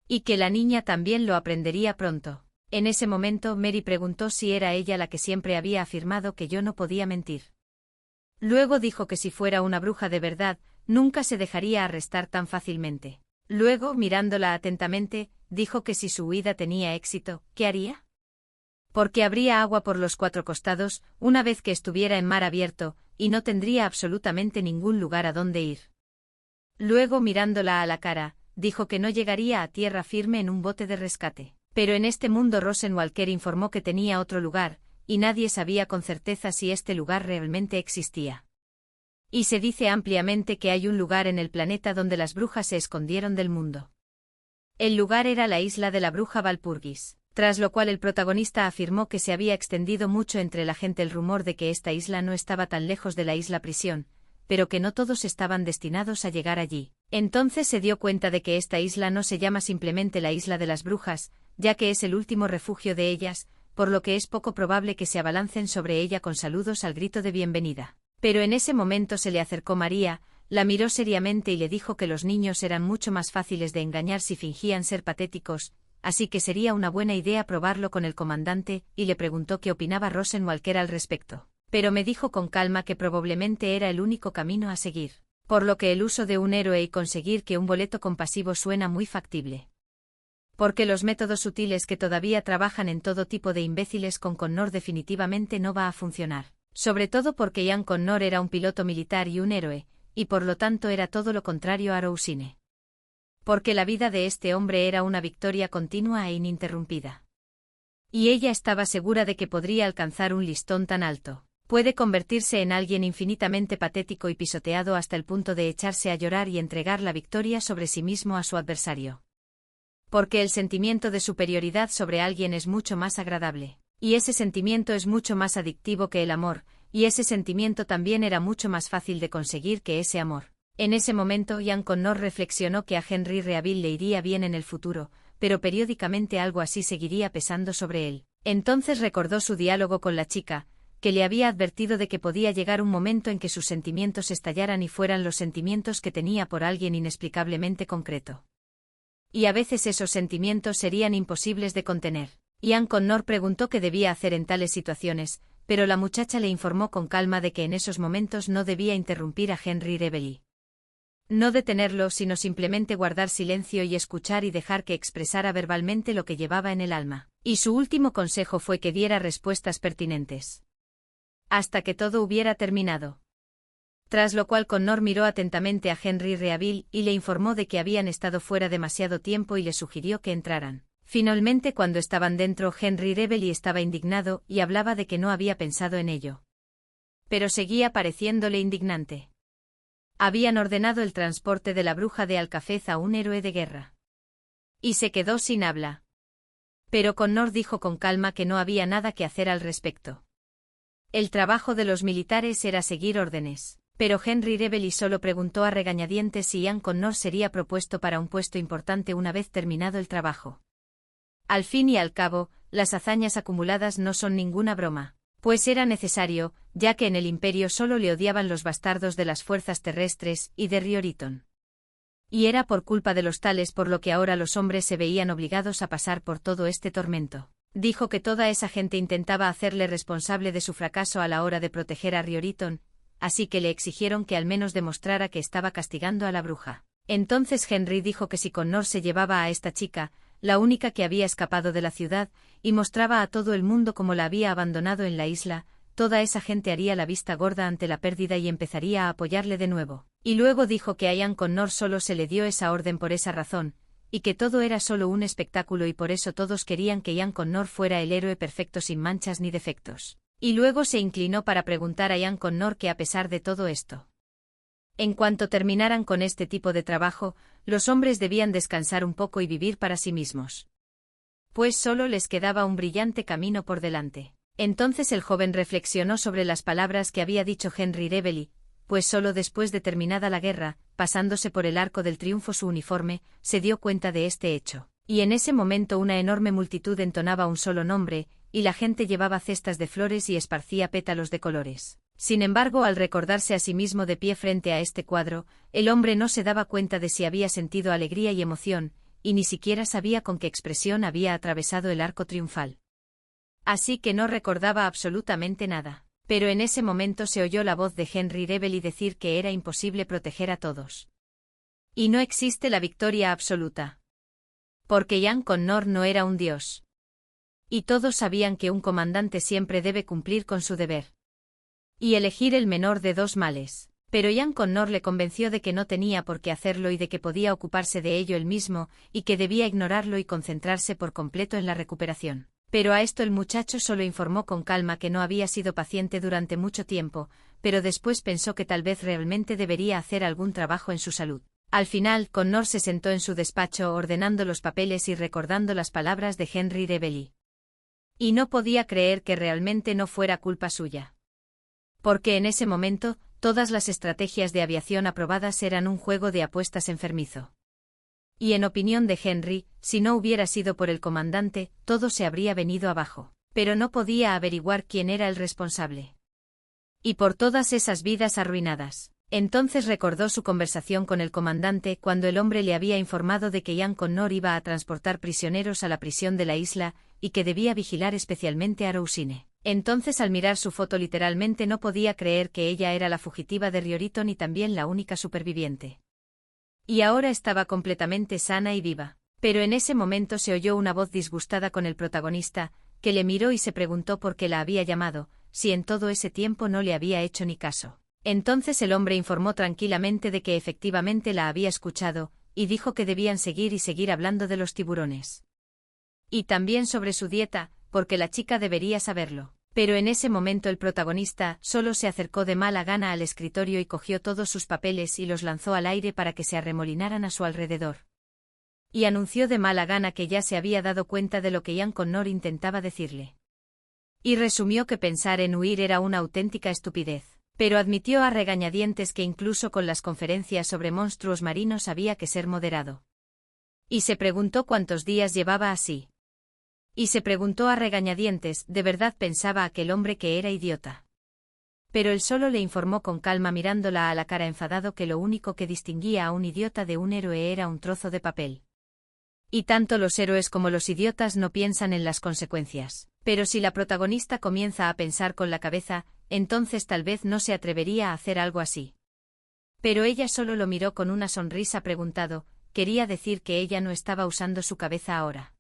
Y que la niña también lo aprendería pronto. En ese momento Mary preguntó si era ella la que siempre había afirmado que yo no podía mentir. Luego dijo que si fuera una bruja de verdad, nunca se dejaría arrestar tan fácilmente. Luego, mirándola atentamente, dijo que si su huida tenía éxito, ¿qué haría? Porque habría agua por los 4 costados, una vez que estuviera en mar abierto, y no tendría absolutamente ningún lugar a donde ir. Luego, mirándola a la cara, dijo que no llegaría a tierra firme en un bote de rescate. Pero en este mundo Rosenwalker informó que tenía otro lugar, y nadie sabía con certeza si este lugar realmente existía. Y se dice ampliamente que hay un lugar en el planeta donde las brujas se escondieron del mundo. El lugar era la isla de la bruja Walpurgis, tras lo cual el protagonista afirmó que se había extendido mucho entre la gente el rumor de que esta isla no estaba tan lejos de la isla prisión, pero que no todos estaban destinados a llegar allí. Entonces se dio cuenta de que esta isla no se llama simplemente la isla de las brujas, ya que es el último refugio de ellas, por lo que es poco probable que se abalancen sobre ella con saludos al grito de bienvenida. Pero en ese momento se le acercó María, la miró seriamente y le dijo que los niños eran mucho más fáciles de engañar si fingían ser patéticos, así que sería una buena idea probarlo con el comandante, y le preguntó qué opinaba Rosenwalker al respecto. Pero me dijo con calma que probablemente era el único camino a seguir, por lo que el uso de un héroe y conseguir que un boleto compasivo suena muy factible. Porque los métodos sutiles que todavía trabajan en todo tipo de imbéciles con Connor definitivamente no va a funcionar. Sobre todo porque Ian Connor era un piloto militar y un héroe, y por lo tanto era todo lo contrario a Rousine. Porque la vida de este hombre era una victoria continua e ininterrumpida. Y ella estaba segura de que podría alcanzar un listón tan alto. Puede convertirse en alguien infinitamente patético y pisoteado hasta el punto de echarse a llorar y entregar la victoria sobre sí mismo a su adversario. Porque el sentimiento de superioridad sobre alguien es mucho más agradable. Y ese sentimiento es mucho más adictivo que el amor, y ese sentimiento también era mucho más fácil de conseguir que ese amor. En ese momento Ian Connor reflexionó que a Henry Reaville le iría bien en el futuro, pero periódicamente algo así seguiría pesando sobre él. Entonces recordó su diálogo con la chica, que le había advertido de que podía llegar un momento en que sus sentimientos estallaran y fueran los sentimientos que tenía por alguien inexplicablemente concreto. Y a veces esos sentimientos serían imposibles de contener. Ian Connor preguntó qué debía hacer en tales situaciones, pero la muchacha le informó con calma de que en esos momentos no debía interrumpir a Henry Reaville. No detenerlo, sino simplemente guardar silencio y escuchar y dejar que expresara verbalmente lo que llevaba en el alma. Y su último consejo fue que diera respuestas pertinentes. Hasta que todo hubiera terminado. Tras lo cual Connor miró atentamente a Henry Reaville y le informó de que habían estado fuera demasiado tiempo y le sugirió que entraran. Finalmente, cuando estaban dentro, Henry Reaville estaba indignado y hablaba de que no había pensado en ello. Pero seguía pareciéndole indignante. Habían ordenado el transporte de la bruja de Alcafez a un héroe de guerra. Y se quedó sin habla. Pero Connor dijo con calma que no había nada que hacer al respecto. El trabajo de los militares era seguir órdenes. Pero Henry Reaville solo preguntó a regañadientes si Ian Connor sería propuesto para un puesto importante una vez terminado el trabajo. Al fin y al cabo, las hazañas acumuladas no son ninguna broma. Pues era necesario, ya que en el Imperio solo le odiaban los bastardos de las fuerzas terrestres y de Rioriton. Y era por culpa de los tales por lo que ahora los hombres se veían obligados a pasar por todo este tormento. Dijo que toda esa gente intentaba hacerle responsable de su fracaso a la hora de proteger a Rioriton, así que le exigieron que al menos demostrara que estaba castigando a la bruja. Entonces Henry dijo que si Connor se llevaba a esta chica, la única que había escapado de la ciudad, y mostraba a todo el mundo cómo la había abandonado en la isla, toda esa gente haría la vista gorda ante la pérdida y empezaría a apoyarle de nuevo. Y luego dijo que a Ian Connor solo se le dio esa orden por esa razón, y que todo era solo un espectáculo y por eso todos querían que Ian Connor fuera el héroe perfecto sin manchas ni defectos. Y luego se inclinó para preguntar a Ian Connor que a pesar de todo esto, en cuanto terminaran con este tipo de trabajo, los hombres debían descansar un poco y vivir para sí mismos. Pues solo les quedaba un brillante camino por delante. Entonces el joven reflexionó sobre las palabras que había dicho Henry Reveley, pues solo después de terminada la guerra, pasándose por el arco del triunfo su uniforme, se dio cuenta de este hecho. Y en ese momento una enorme multitud entonaba un solo nombre, y la gente llevaba cestas de flores y esparcía pétalos de colores. Sin embargo, al recordarse a sí mismo de pie frente a este cuadro, el hombre no se daba cuenta de si había sentido alegría y emoción, y ni siquiera sabía con qué expresión había atravesado el arco triunfal. Así que no recordaba absolutamente nada. Pero en ese momento se oyó la voz de Henry Reveley decir que era imposible proteger a todos. Y no existe la victoria absoluta. Porque Ian Connor no era un dios. Y todos sabían que un comandante siempre debe cumplir con su deber. Y elegir el menor de dos males. Pero Ian Connor le convenció de que no tenía por qué hacerlo y de que podía ocuparse de ello él mismo, y que debía ignorarlo y concentrarse por completo en la recuperación. Pero a esto el muchacho solo informó con calma que no había sido paciente durante mucho tiempo, pero después pensó que tal vez realmente debería hacer algún trabajo en su salud. Al final, Connor se sentó en su despacho ordenando los papeles y recordando las palabras de Henry Reveley. Y no podía creer que realmente no fuera culpa suya. Porque en ese momento, todas las estrategias de aviación aprobadas eran un juego de apuestas enfermizo. Y en opinión de Henry, si no hubiera sido por el comandante, todo se habría venido abajo. Pero no podía averiguar quién era el responsable. Y por todas esas vidas arruinadas. Entonces recordó su conversación con el comandante cuando el hombre le había informado de que Ian Connor iba a transportar prisioneros a la prisión de la isla, y que debía vigilar especialmente a Rosine. Entonces al mirar su foto literalmente no podía creer que ella era la fugitiva de Rioriton y también la única superviviente. Y ahora estaba completamente sana y viva. Pero en ese momento se oyó una voz disgustada con el protagonista, que le miró y se preguntó por qué la había llamado, si en todo ese tiempo no le había hecho ni caso. Entonces el hombre informó tranquilamente de que efectivamente la había escuchado, y dijo que debían seguir y seguir hablando de los tiburones. Y también sobre su dieta, porque la chica debería saberlo. Pero en ese momento el protagonista solo se acercó de mala gana al escritorio y cogió todos sus papeles y los lanzó al aire para que se arremolinaran a su alrededor. Y anunció de mala gana que ya se había dado cuenta de lo que Ian Connor intentaba decirle. Y resumió que pensar en huir era una auténtica estupidez. Pero admitió a regañadientes que incluso con las conferencias sobre monstruos marinos había que ser moderado. Y se preguntó cuántos días llevaba así. Y se preguntó a regañadientes, ¿de verdad pensaba aquel hombre que era idiota? Pero él solo le informó con calma mirándola a la cara enfadado que lo único que distinguía a un idiota de un héroe era un trozo de papel. Y tanto los héroes como los idiotas no piensan en las consecuencias. Pero si la protagonista comienza a pensar con la cabeza, entonces tal vez no se atrevería a hacer algo así. Pero ella solo lo miró con una sonrisa preguntado, quería decir que ella no estaba usando su cabeza ahora.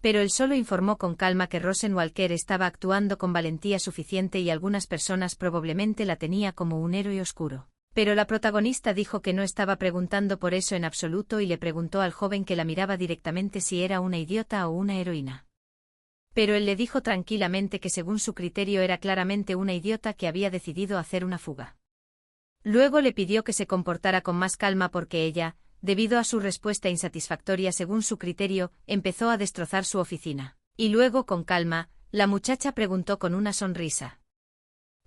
Pero él solo informó con calma que Rosenwalker estaba actuando con valentía suficiente y algunas personas probablemente la tenía como un héroe oscuro. Pero la protagonista dijo que no estaba preguntando por eso en absoluto y le preguntó al joven que la miraba directamente si era una idiota o una heroína. Pero él le dijo tranquilamente que según su criterio era claramente una idiota que había decidido hacer una fuga. Luego le pidió que se comportara con más calma porque ella, debido a su respuesta insatisfactoria según su criterio, empezó a destrozar su oficina. Y luego con calma, la muchacha preguntó con una sonrisa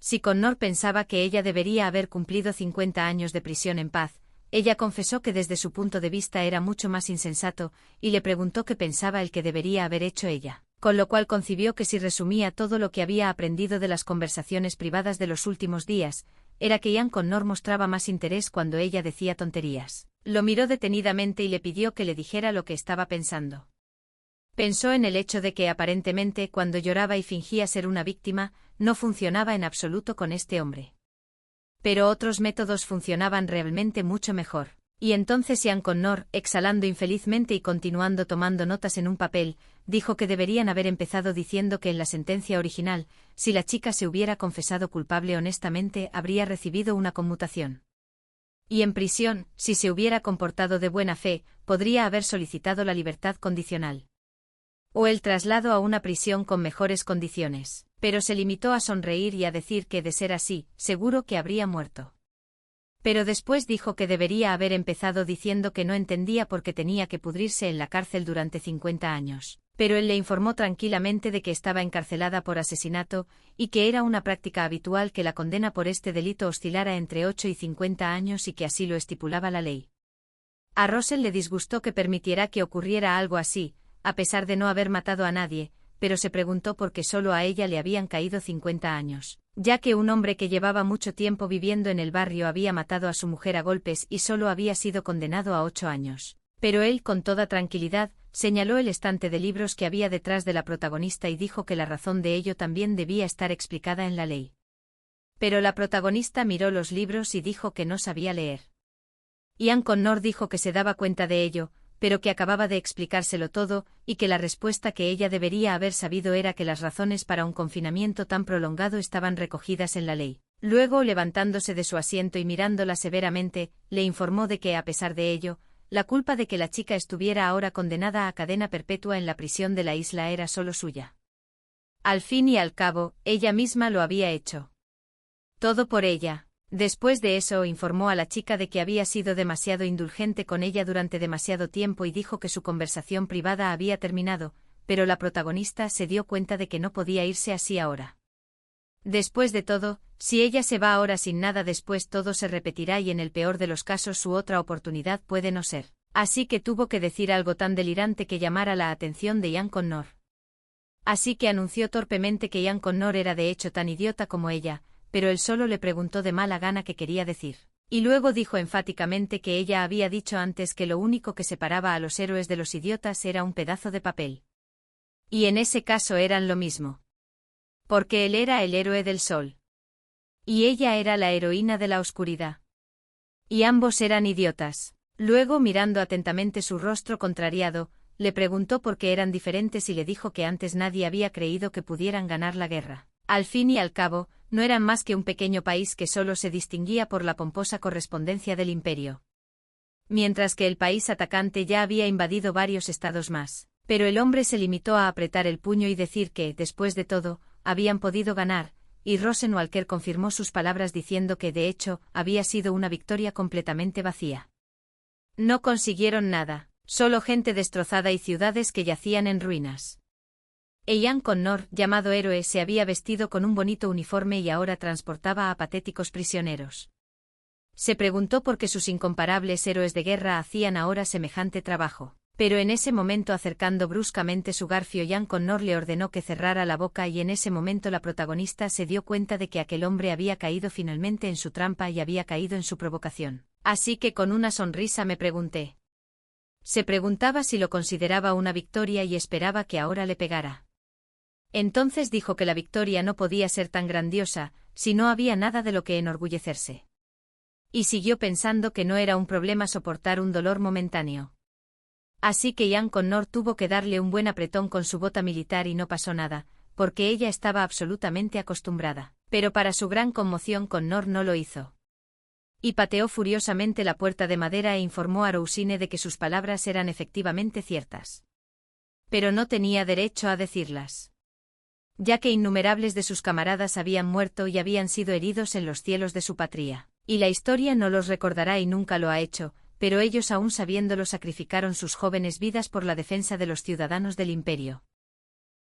si Connor pensaba que ella debería haber cumplido 50 años de prisión en paz. Ella confesó que desde su punto de vista era mucho más insensato, y le preguntó qué pensaba el que debería haber hecho ella, con lo cual concibió que si resumía todo lo que había aprendido de las conversaciones privadas de los últimos días, era que Ian Connor mostraba más interés cuando ella decía tonterías. Lo miró detenidamente y le pidió que le dijera lo que estaba pensando. Pensó en el hecho de que aparentemente cuando lloraba y fingía ser una víctima, no funcionaba en absoluto con este hombre. Pero otros métodos funcionaban realmente mucho mejor. Y entonces Sean Connor, exhalando infelizmente y continuando tomando notas en un papel, dijo que deberían haber empezado diciendo que en la sentencia original, si la chica se hubiera confesado culpable honestamente, habría recibido una conmutación. Y en prisión, si se hubiera comportado de buena fe, podría haber solicitado la libertad condicional. O el traslado a una prisión con mejores condiciones. Pero se limitó a sonreír y a decir que, de ser así, seguro que habría muerto. Pero después dijo que debería haber empezado diciendo que no entendía por qué tenía que pudrirse en la cárcel durante 50 años. Pero él le informó tranquilamente de que estaba encarcelada por asesinato, y que era una práctica habitual que la condena por este delito oscilara entre 8 y 50 años y que así lo estipulaba la ley. A Russell le disgustó que permitiera que ocurriera algo así, a pesar de no haber matado a nadie, pero se preguntó por qué solo a ella le habían caído 50 años, ya que un hombre que llevaba mucho tiempo viviendo en el barrio había matado a su mujer a golpes y solo había sido condenado a 8 años. Pero él, con toda tranquilidad, señaló el estante de libros que había detrás de la protagonista y dijo que la razón de ello también debía estar explicada en la ley. Pero la protagonista miró los libros y dijo que no sabía leer. Sean Connor dijo que se daba cuenta de ello, pero que acababa de explicárselo todo, y que la respuesta que ella debería haber sabido era que las razones para un confinamiento tan prolongado estaban recogidas en la ley. Luego, levantándose de su asiento y mirándola severamente, le informó de que, a pesar de ello, la culpa de que la chica estuviera ahora condenada a cadena perpetua en la prisión de la isla era solo suya. Al fin y al cabo, ella misma lo había hecho. Todo por ella. Después de eso, informó a la chica de que había sido demasiado indulgente con ella durante demasiado tiempo y dijo que su conversación privada había terminado, pero la protagonista se dio cuenta de que no podía irse así ahora. Después de todo, si ella se va ahora sin nada, después todo se repetirá y en el peor de los casos su otra oportunidad puede no ser. Así que tuvo que decir algo tan delirante que llamara la atención de Sean Connor. Así que anunció torpemente que Sean Connor era de hecho tan idiota como ella, pero él solo le preguntó de mala gana qué quería decir. Y luego dijo enfáticamente que ella había dicho antes que lo único que separaba a los héroes de los idiotas era un pedazo de papel. Y en ese caso eran lo mismo. Porque él era el héroe del sol. Y ella era la heroína de la oscuridad. Y ambos eran idiotas. Luego, mirando atentamente su rostro contrariado, le preguntó por qué eran diferentes y le dijo que antes nadie había creído que pudieran ganar la guerra. Al fin y al cabo, no eran más que un pequeño país que solo se distinguía por la pomposa correspondencia del imperio. Mientras que el país atacante ya había invadido varios estados más. Pero el hombre se limitó a apretar el puño y decir que, después de todo, habían podido ganar, y Rosenwalker confirmó sus palabras diciendo que, de hecho, había sido una victoria completamente vacía. No consiguieron nada, solo gente destrozada y ciudades que yacían en ruinas. Sean Connor, llamado héroe, se había vestido con un bonito uniforme y ahora transportaba a patéticos prisioneros. Se preguntó por qué sus incomparables héroes de guerra hacían ahora semejante trabajo. Pero en ese momento, acercando bruscamente su garfio, Sean Connor le ordenó que cerrara la boca y en ese momento la protagonista se dio cuenta de que aquel hombre había caído finalmente en su trampa y había caído en su provocación. Así que con una sonrisa me pregunté. Se preguntaba si lo consideraba una victoria y esperaba que ahora le pegara. Entonces dijo que la victoria no podía ser tan grandiosa, si no había nada de lo que enorgullecerse. Y siguió pensando que no era un problema soportar un dolor momentáneo. Así que Sean Connor tuvo que darle un buen apretón con su bota militar y no pasó nada, porque ella estaba absolutamente acostumbrada. Pero para su gran conmoción, Connor no lo hizo. Y pateó furiosamente la puerta de madera e informó a Rosine de que sus palabras eran efectivamente ciertas. Pero no tenía derecho a decirlas. Ya que innumerables de sus camaradas habían muerto y habían sido heridos en los cielos de su patria. Y la historia no los recordará y nunca lo ha hecho, pero ellos, aún sabiéndolo, sacrificaron sus jóvenes vidas por la defensa de los ciudadanos del imperio.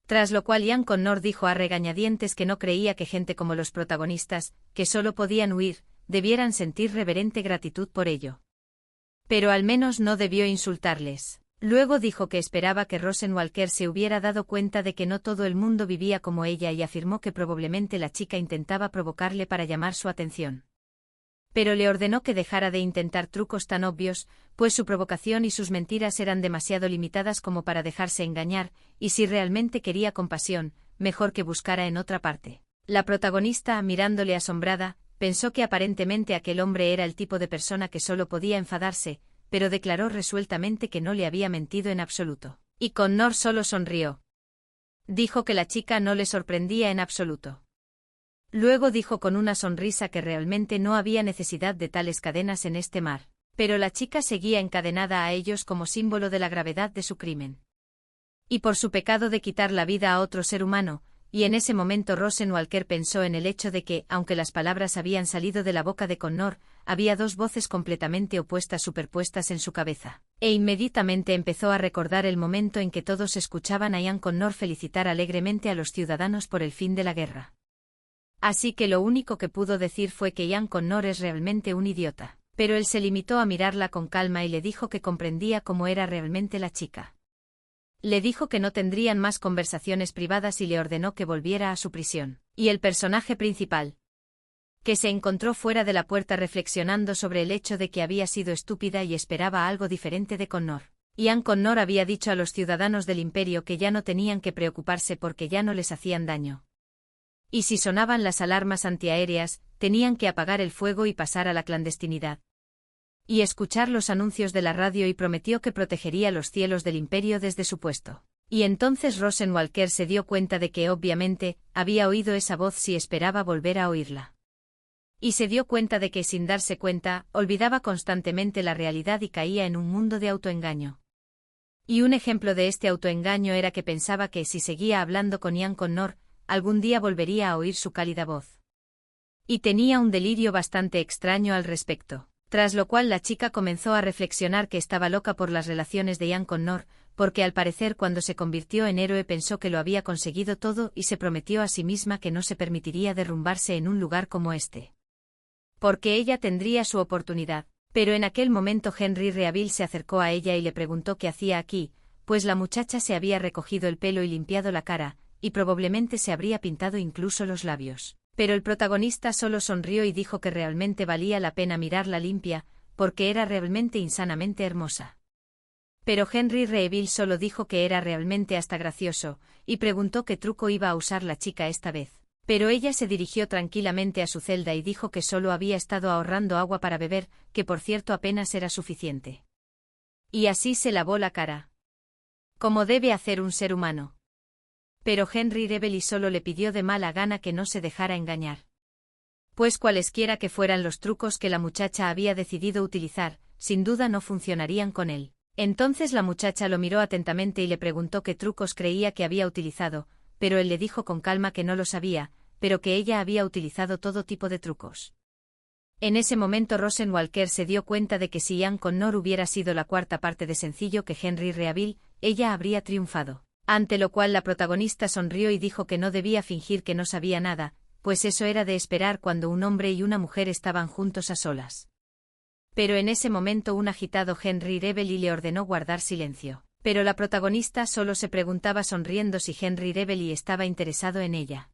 Tras lo cual Sean Connor dijo a regañadientes que no creía que gente como los protagonistas, que solo podían huir, debieran sentir reverente gratitud por ello. Pero al menos no debió insultarles. Luego dijo que esperaba que Rosenwalker se hubiera dado cuenta de que no todo el mundo vivía como ella y afirmó que probablemente la chica intentaba provocarle para llamar su atención. Pero le ordenó que dejara de intentar trucos tan obvios, pues su provocación y sus mentiras eran demasiado limitadas como para dejarse engañar, y si realmente quería compasión, mejor que buscara en otra parte. La protagonista, mirándole asombrada, pensó que aparentemente aquel hombre era el tipo de persona que solo podía enfadarse, pero declaró resueltamente que no le había mentido en absoluto. Y Connor solo sonrió. Dijo que la chica no le sorprendía en absoluto. Luego dijo con una sonrisa que realmente no había necesidad de tales cadenas en este mar. Pero la chica seguía encadenada a ellos como símbolo de la gravedad de su crimen. Y por su pecado de quitar la vida a otro ser humano, y en ese momento Rosenwalker pensó en el hecho de que, aunque las palabras habían salido de la boca de Connor, había dos voces completamente opuestas superpuestas en su cabeza. E inmediatamente empezó a recordar el momento en que todos escuchaban a Ian Connor felicitar alegremente a los ciudadanos por el fin de la guerra. Así que lo único que pudo decir fue que Ian Connor es realmente un idiota. Pero él se limitó a mirarla con calma y le dijo que comprendía cómo era realmente la chica. Le dijo que no tendrían más conversaciones privadas y le ordenó que volviera a su prisión. Y el personaje principal, que se encontró fuera de la puerta reflexionando sobre el hecho de que había sido estúpida y esperaba algo diferente de Connor. Ian Connor había dicho a los ciudadanos del Imperio que ya no tenían que preocuparse porque ya no les hacían daño. Y si sonaban las alarmas antiaéreas, tenían que apagar el fuego y pasar a la clandestinidad. Y escuchar los anuncios de la radio y prometió que protegería los cielos del Imperio desde su puesto. Y entonces Rosenwalker se dio cuenta de que obviamente, había oído esa voz si esperaba volver a oírla. Y se dio cuenta de que sin darse cuenta, olvidaba constantemente la realidad y caía en un mundo de autoengaño. Y un ejemplo de este autoengaño era que pensaba que si seguía hablando con Ian Connor, algún día volvería a oír su cálida voz. Y tenía un delirio bastante extraño al respecto. Tras lo cual la chica comenzó a reflexionar que estaba loca por las relaciones de Ian Connor, porque al parecer cuando se convirtió en héroe pensó que lo había conseguido todo y se prometió a sí misma que no se permitiría derrumbarse en un lugar como este. Porque ella tendría su oportunidad. Pero en aquel momento Henry Reaville se acercó a ella y le preguntó qué hacía aquí, pues la muchacha se había recogido el pelo y limpiado la cara, y probablemente se habría pintado incluso los labios. Pero el protagonista solo sonrió y dijo que realmente valía la pena mirarla limpia, porque era realmente insanamente hermosa. Pero Henry Reaville solo dijo que era realmente hasta gracioso, y preguntó qué truco iba a usar la chica esta vez. Pero ella se dirigió tranquilamente a su celda y dijo que solo había estado ahorrando agua para beber, que por cierto apenas era suficiente. Y así se lavó la cara. Como debe hacer un ser humano. Pero Henry Reaville solo le pidió de mala gana que no se dejara engañar. Pues cualesquiera que fueran los trucos que la muchacha había decidido utilizar, sin duda no funcionarían con él. Entonces la muchacha lo miró atentamente y le preguntó qué trucos creía que había utilizado, pero él le dijo con calma que no lo sabía, pero que ella había utilizado todo tipo de trucos. En ese momento Rosenwalker se dio cuenta de que si Ian Connor hubiera sido la cuarta parte de sencillo que Henry Reaville, ella habría triunfado. Ante lo cual la protagonista sonrió y dijo que no debía fingir que no sabía nada, pues eso era de esperar cuando un hombre y una mujer estaban juntos a solas. Pero en ese momento un agitado Henry Reaville le ordenó guardar silencio. Pero la protagonista solo se preguntaba sonriendo si Henry Reaville estaba interesado en ella.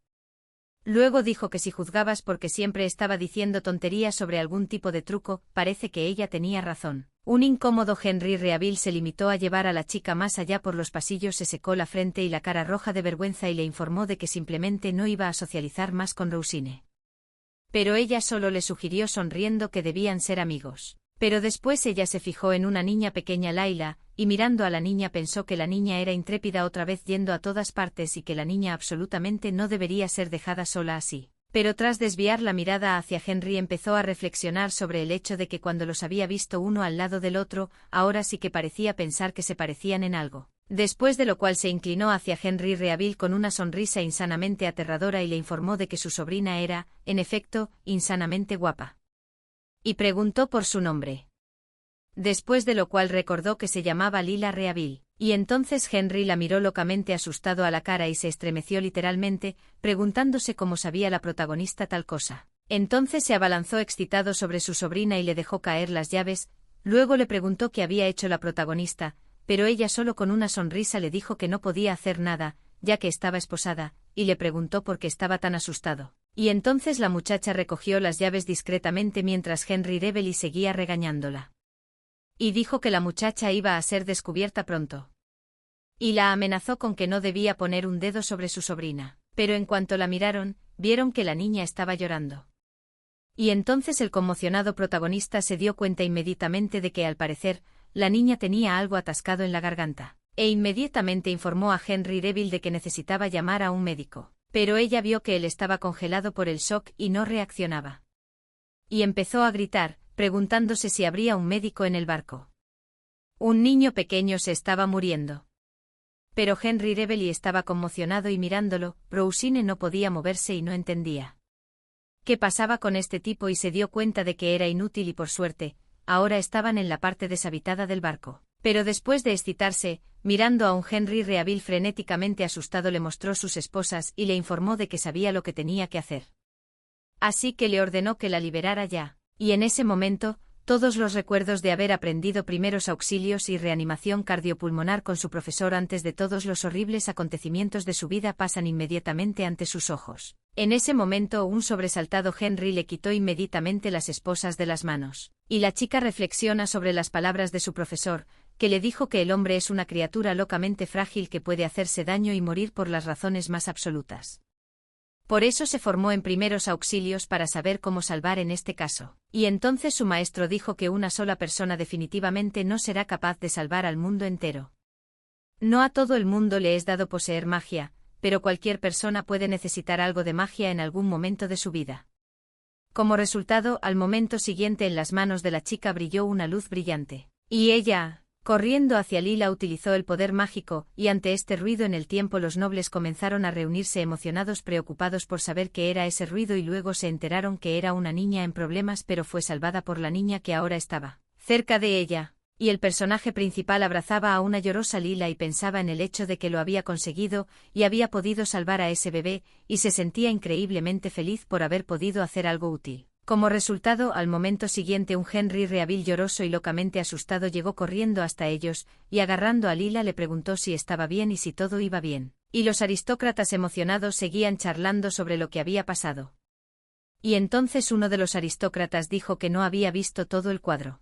Luego dijo que si juzgabas porque siempre estaba diciendo tonterías sobre algún tipo de truco, parece que ella tenía razón. Un incómodo Henry Reaville se limitó a llevar a la chica más allá por los pasillos, se secó la frente y la cara roja de vergüenza y le informó de que simplemente no iba a socializar más con Rosine. Pero ella solo le sugirió sonriendo que debían ser amigos. Pero después ella se fijó en una niña pequeña, Layla, y mirando a la niña pensó que la niña era intrépida otra vez yendo a todas partes y que la niña absolutamente no debería ser dejada sola así. Pero tras desviar la mirada hacia Henry empezó a reflexionar sobre el hecho de que cuando los había visto uno al lado del otro, ahora sí que parecía pensar que se parecían en algo. Después de lo cual se inclinó hacia Henry Reaville con una sonrisa insanamente aterradora y le informó de que su sobrina era, en efecto, insanamente guapa. Y preguntó por su nombre. Después de lo cual recordó que se llamaba Lila Reaville. Y entonces Henry la miró locamente asustado a la cara y se estremeció literalmente, preguntándose cómo sabía la protagonista tal cosa. Entonces se abalanzó excitado sobre su sobrina y le dejó caer las llaves, luego le preguntó qué había hecho la protagonista, pero ella solo con una sonrisa le dijo que no podía hacer nada, ya que estaba esposada, y le preguntó por qué estaba tan asustado. Y entonces la muchacha recogió las llaves discretamente mientras Henry Reaville seguía regañándola. Y dijo que la muchacha iba a ser descubierta pronto. Y la amenazó con que no debía poner un dedo sobre su sobrina. Pero en cuanto la miraron, vieron que la niña estaba llorando. Y entonces el conmocionado protagonista se dio cuenta inmediatamente de que, al parecer, la niña tenía algo atascado en la garganta, e inmediatamente informó a Henry Neville de que necesitaba llamar a un médico. Pero ella vio que él estaba congelado por el shock y no reaccionaba. Y empezó a gritar, preguntándose si habría un médico en el barco. Un niño pequeño se estaba muriendo. Pero Henry Neville estaba conmocionado y mirándolo, Rosine no podía moverse y no entendía qué pasaba con este tipo y se dio cuenta de que era inútil y por suerte, ahora estaban en la parte deshabitada del barco. Pero después de excitarse, mirando a un Henry Neville frenéticamente asustado, le mostró sus esposas y le informó de que sabía lo que tenía que hacer. Así que le ordenó que la liberara ya. Y en ese momento, todos los recuerdos de haber aprendido primeros auxilios y reanimación cardiopulmonar con su profesor antes de todos los horribles acontecimientos de su vida pasan inmediatamente ante sus ojos. En ese momento un sobresaltado Henry le quitó inmediatamente las esposas de las manos. Y la chica reflexiona sobre las palabras de su profesor, que le dijo que el hombre es una criatura locamente frágil que puede hacerse daño y morir por las razones más absolutas. Por eso se formó en primeros auxilios para saber cómo salvar en este caso. Y entonces su maestro dijo que una sola persona definitivamente no será capaz de salvar al mundo entero. No a todo el mundo le es dado poseer magia, pero cualquier persona puede necesitar algo de magia en algún momento de su vida. Como resultado, al momento siguiente en las manos de la chica brilló una luz brillante. Y ella, corriendo hacia Lila, utilizó el poder mágico, y ante este ruido en el tiempo los nobles comenzaron a reunirse emocionados, preocupados por saber qué era ese ruido, y luego se enteraron que era una niña en problemas, pero fue salvada por la niña que ahora estaba cerca de ella. Y el personaje principal abrazaba a una llorosa Lila y pensaba en el hecho de que lo había conseguido y había podido salvar a ese bebé, y se sentía increíblemente feliz por haber podido hacer algo útil. Como resultado, al momento siguiente un Henry Neville lloroso y locamente asustado llegó corriendo hasta ellos, y agarrando a Lila le preguntó si estaba bien y si todo iba bien. Y los aristócratas emocionados seguían charlando sobre lo que había pasado. Y entonces uno de los aristócratas dijo que no había visto todo el cuadro.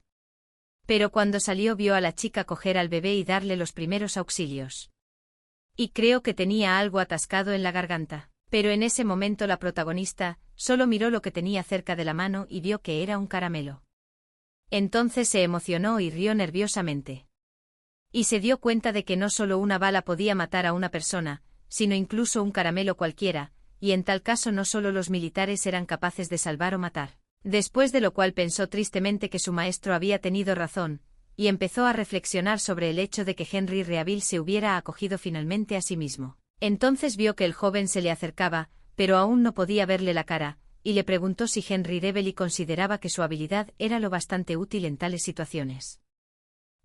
Pero cuando salió vio a la chica coger al bebé y darle los primeros auxilios. Y creo que tenía algo atascado en la garganta. Pero en ese momento la protagonista solo miró lo que tenía cerca de la mano y vio que era un caramelo. Entonces se emocionó y rió nerviosamente. Y se dio cuenta de que no solo una bala podía matar a una persona, sino incluso un caramelo cualquiera, y en tal caso no solo los militares eran capaces de salvar o matar. Después de lo cual pensó tristemente que su maestro había tenido razón, y empezó a reflexionar sobre el hecho de que Henry Neville se hubiera acogido finalmente a sí mismo. Entonces vio que el joven se le acercaba, pero aún no podía verle la cara, y le preguntó si Henry Neville consideraba que su habilidad era lo bastante útil en tales situaciones.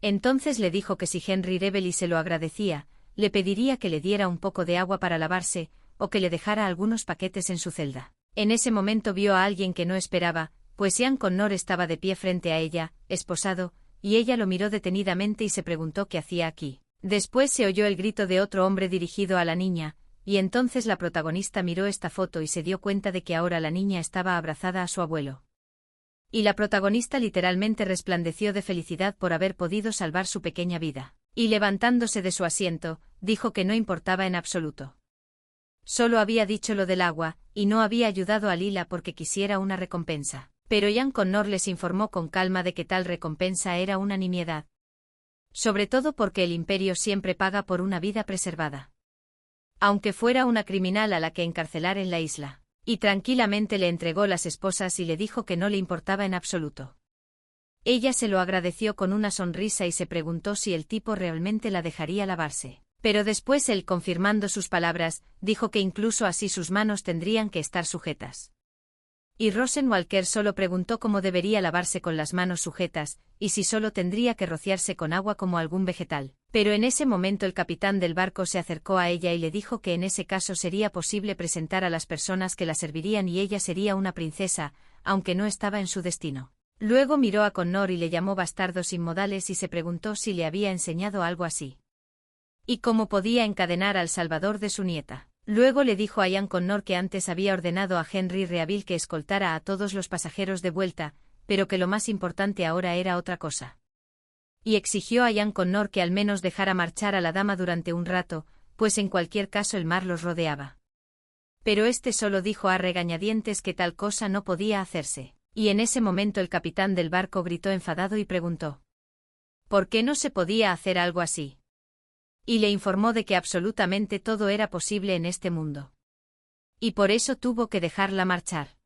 Entonces le dijo que si Henry Neville se lo agradecía, le pediría que le diera un poco de agua para lavarse, o que le dejara algunos paquetes en su celda. En ese momento vio a alguien que no esperaba, pues Sean Connor estaba de pie frente a ella, esposado, y ella lo miró detenidamente y se preguntó qué hacía aquí. Después se oyó el grito de otro hombre dirigido a la niña, y entonces la protagonista miró esta foto y se dio cuenta de que ahora la niña estaba abrazada a su abuelo. Y la protagonista literalmente resplandeció de felicidad por haber podido salvar su pequeña vida. Y levantándose de su asiento, dijo que no importaba en absoluto. Solo había dicho lo del agua, y no había ayudado a Lila porque quisiera una recompensa. Pero Sean Connor les informó con calma de que tal recompensa era una nimiedad. Sobre todo porque el imperio siempre paga por una vida preservada. Aunque fuera una criminal a la que encarcelar en la isla. Y tranquilamente le entregó las esposas y le dijo que no le importaba en absoluto. Ella se lo agradeció con una sonrisa y se preguntó si el tipo realmente la dejaría lavarse. Pero después él, confirmando sus palabras, dijo que incluso así sus manos tendrían que estar sujetas. Y Rosenwalker solo preguntó cómo debería lavarse con las manos sujetas, y si solo tendría que rociarse con agua como algún vegetal. Pero en ese momento el capitán del barco se acercó a ella y le dijo que en ese caso sería posible presentar a las personas que la servirían y ella sería una princesa, aunque no estaba en su destino. Luego miró a Connor y le llamó bastardo sin modales y se preguntó si le había enseñado algo así. Y cómo podía encadenar al salvador de su nieta. Luego le dijo a Sean Connor que antes había ordenado a Henry Neville que escoltara a todos los pasajeros de vuelta, pero que lo más importante ahora era otra cosa. Y exigió a Sean Connor que al menos dejara marchar a la dama durante un rato, pues en cualquier caso el mar los rodeaba. Pero este solo dijo a regañadientes que tal cosa no podía hacerse. Y en ese momento el capitán del barco gritó enfadado y preguntó: ¿por qué no se podía hacer algo así? Y le informó de que absolutamente todo era posible en este mundo. Y por eso tuvo que dejarla marchar.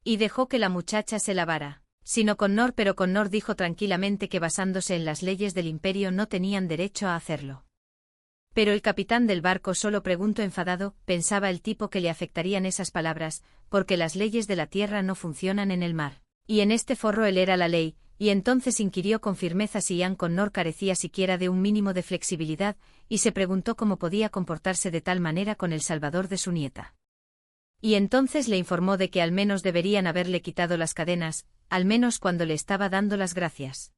Y dejó que la muchacha se lavara. Sino Connor, pero Connor dijo tranquilamente que basándose en las leyes del imperio no tenían derecho a hacerlo. Pero el capitán del barco solo preguntó enfadado, pensaba el tipo que le afectarían esas palabras, porque las leyes de la tierra no funcionan en el mar. Y en este forro él era la ley, y entonces inquirió con firmeza si Ian Connor carecía siquiera de un mínimo de flexibilidad, y se preguntó cómo podía comportarse de tal manera con el salvador de su nieta. Y entonces le informó de que al menos deberían haberle quitado las cadenas, al menos cuando le estaba dando las gracias.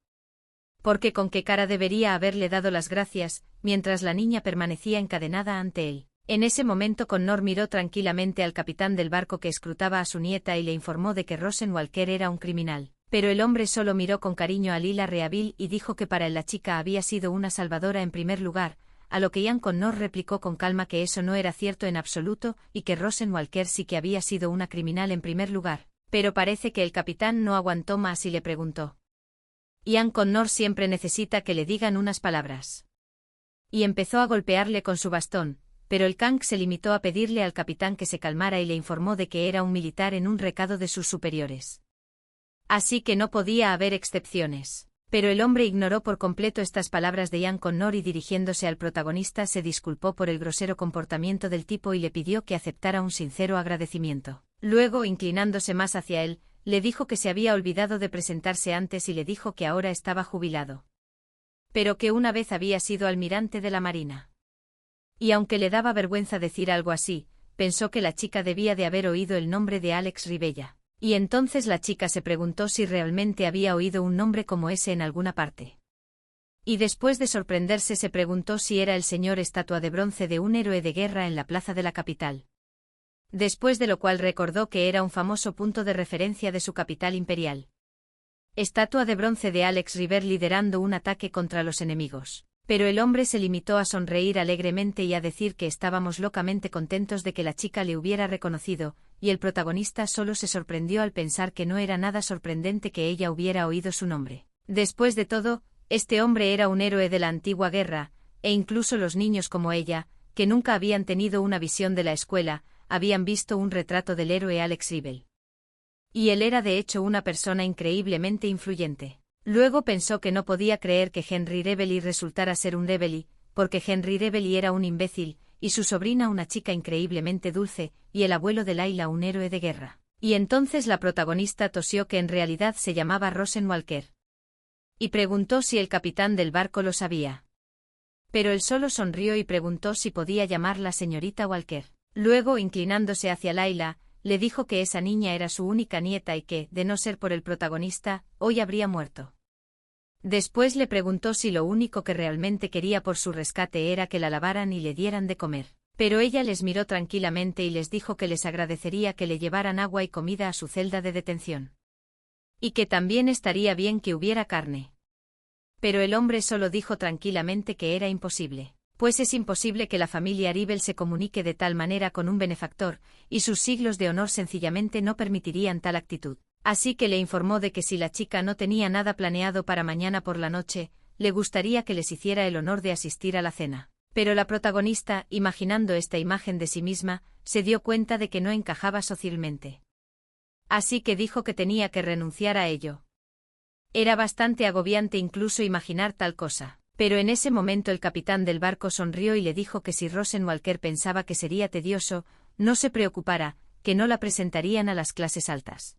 Porque con qué cara debería haberle dado las gracias, mientras la niña permanecía encadenada ante él. En ese momento Connor miró tranquilamente al capitán del barco que escrutaba a su nieta y le informó de que Rosenwalker era un criminal. Pero el hombre solo miró con cariño a Lila Reaville y dijo que para él la chica había sido una salvadora en primer lugar, a lo que Ian Connor replicó con calma que eso no era cierto en absoluto y que Rosenwalker sí que había sido una criminal en primer lugar. Pero parece que el capitán no aguantó más y le preguntó: Ian Connor siempre necesita que le digan unas palabras. Y empezó a golpearle con su bastón, pero el Kank se limitó a pedirle al capitán que se calmara y le informó de que era un militar en un recado de sus superiores. Así que no podía haber excepciones. Pero el hombre ignoró por completo estas palabras de Ian Connor y dirigiéndose al protagonista se disculpó por el grosero comportamiento del tipo y le pidió que aceptara un sincero agradecimiento. Luego, inclinándose más hacia él, le dijo que se había olvidado de presentarse antes y le dijo que ahora estaba jubilado. Pero que una vez había sido almirante de la Marina. Y aunque le daba vergüenza decir algo así, pensó que la chica debía de haber oído el nombre de Alex Ribella. Y entonces la chica se preguntó si realmente había oído un nombre como ese en alguna parte. Y después de sorprenderse se preguntó si era el señor estatua de bronce de un héroe de guerra en la plaza de la capital. Después de lo cual recordó que era un famoso punto de referencia de su capital imperial. Estatua de bronce de Alex River liderando un ataque contra los enemigos. Pero el hombre se limitó a sonreír alegremente y a decir que estábamos locamente contentos de que la chica le hubiera reconocido, y el protagonista solo se sorprendió al pensar que no era nada sorprendente que ella hubiera oído su nombre. Después de todo, este hombre era un héroe de la antigua guerra, e incluso los niños como ella, que nunca habían tenido una visión de la escuela, habían visto un retrato del héroe Alex Rivel. Y él era de hecho una persona increíblemente influyente. Luego pensó que no podía creer que Henry Reveley resultara ser un Reveley, porque Henry Reveley era un imbécil, y su sobrina una chica increíblemente dulce, y el abuelo de Layla un héroe de guerra. Y entonces la protagonista tosió que en realidad se llamaba Rosenwalker. Y preguntó si el capitán del barco lo sabía. Pero él solo sonrió y preguntó si podía llamarla señorita Walker. Luego, inclinándose hacia Layla, le dijo que esa niña era su única nieta y que, de no ser por el protagonista, hoy habría muerto. Después le preguntó si lo único que realmente quería por su rescate era que la lavaran y le dieran de comer. Pero ella les miró tranquilamente y les dijo que les agradecería que le llevaran agua y comida a su celda de detención. Y que también estaría bien que hubiera carne. Pero el hombre solo dijo tranquilamente que era imposible. Pues es imposible que la familia Rivel se comunique de tal manera con un benefactor, y sus siglos de honor sencillamente no permitirían tal actitud. Así que le informó de que si la chica no tenía nada planeado para mañana por la noche, le gustaría que les hiciera el honor de asistir a la cena. Pero la protagonista, imaginando esta imagen de sí misma, se dio cuenta de que no encajaba socialmente. Así que dijo que tenía que renunciar a ello. Era bastante agobiante incluso imaginar tal cosa. Pero en ese momento el capitán del barco sonrió y le dijo que si Rosenwalker pensaba que sería tedioso, no se preocupara, que no la presentarían a las clases altas.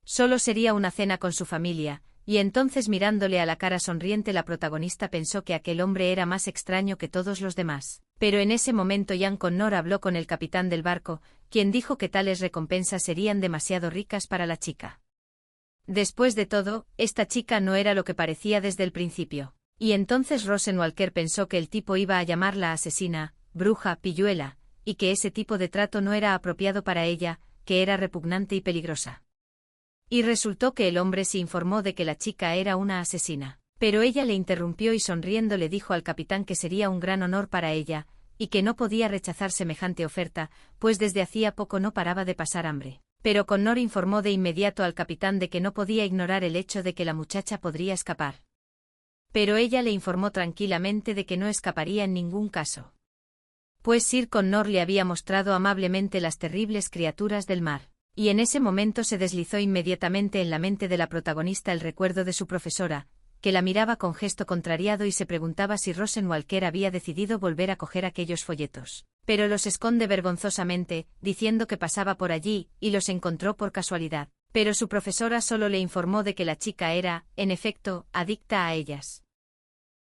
Solo sería una cena con su familia, y entonces mirándole a la cara sonriente la protagonista pensó que aquel hombre era más extraño que todos los demás. Pero en ese momento Ian Connor habló con el capitán del barco, quien dijo que tales recompensas serían demasiado ricas para la chica. Después de todo, esta chica no era lo que parecía desde el principio. Y entonces Rosenwalker pensó que el tipo iba a llamarla asesina, bruja, pilluela, y que ese tipo de trato no era apropiado para ella, que era repugnante y peligrosa. Y resultó que el hombre se informó de que la chica era una asesina. Pero ella le interrumpió y sonriendo le dijo al capitán que sería un gran honor para ella, y que no podía rechazar semejante oferta, pues desde hacía poco no paraba de pasar hambre. Pero Connor informó de inmediato al capitán de que no podía ignorar el hecho de que la muchacha podría escapar. Pero ella le informó tranquilamente de que no escaparía en ningún caso. Pues Sir Connor le había mostrado amablemente las terribles criaturas del mar. Y en ese momento se deslizó inmediatamente en la mente de la protagonista el recuerdo de su profesora, que la miraba con gesto contrariado y se preguntaba si Rosenwalker había decidido volver a coger aquellos folletos. Pero los esconde vergonzosamente, diciendo que pasaba por allí, y los encontró por casualidad. Pero su profesora solo le informó de que la chica era, en efecto, adicta a ellas.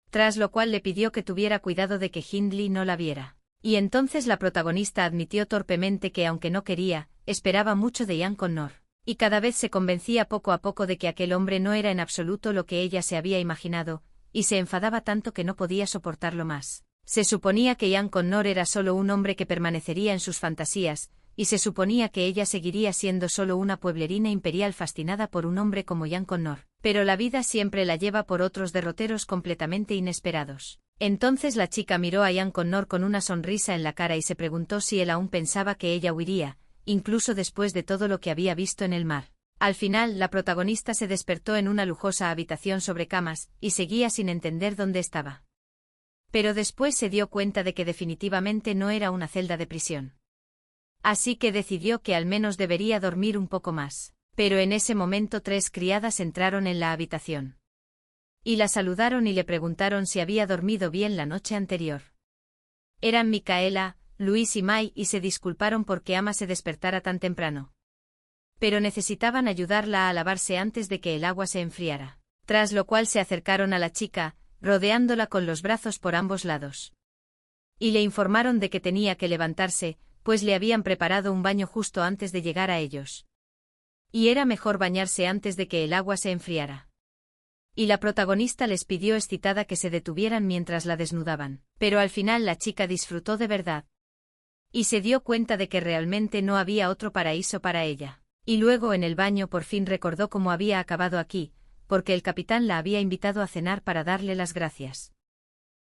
Tras lo cual le pidió que tuviera cuidado de que Hindley no la viera. Y entonces la protagonista admitió torpemente que aunque no quería, esperaba mucho de Ian Connor. Y cada vez se convencía poco a poco de que aquel hombre no era en absoluto lo que ella se había imaginado, y se enfadaba tanto que no podía soportarlo más. Se suponía que Ian Connor era solo un hombre que permanecería en sus fantasías, y se suponía que ella seguiría siendo solo una pueblerina imperial fascinada por un hombre como Ian Connor. Pero la vida siempre la lleva por otros derroteros completamente inesperados. Entonces la chica miró a Ian Connor con una sonrisa en la cara y se preguntó si él aún pensaba que ella huiría, incluso después de todo lo que había visto en el mar. Al final, la protagonista se despertó en una lujosa habitación sobre camas, y seguía sin entender dónde estaba. Pero después se dio cuenta de que definitivamente no era una celda de prisión. Así que decidió que al menos debería dormir un poco más. Pero en ese momento 3 criadas entraron en la habitación. Y la saludaron y le preguntaron si había dormido bien la noche anterior. Eran Micaela, Luis y May y se disculparon porque Ama se despertara tan temprano. Pero necesitaban ayudarla a lavarse antes de que el agua se enfriara. Tras lo cual se acercaron a la chica, rodeándola con los brazos por ambos lados. Y le informaron de que tenía que levantarse, pues le habían preparado un baño justo antes de llegar a ellos. Y era mejor bañarse antes de que el agua se enfriara. Y la protagonista les pidió excitada que se detuvieran mientras la desnudaban. Pero al final la chica disfrutó de verdad. Y se dio cuenta de que realmente no había otro paraíso para ella. Y luego en el baño por fin recordó cómo había acabado aquí, porque el capitán la había invitado a cenar para darle las gracias.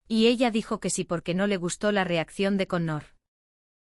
Y ella dijo que sí porque no le gustó la reacción de Connor.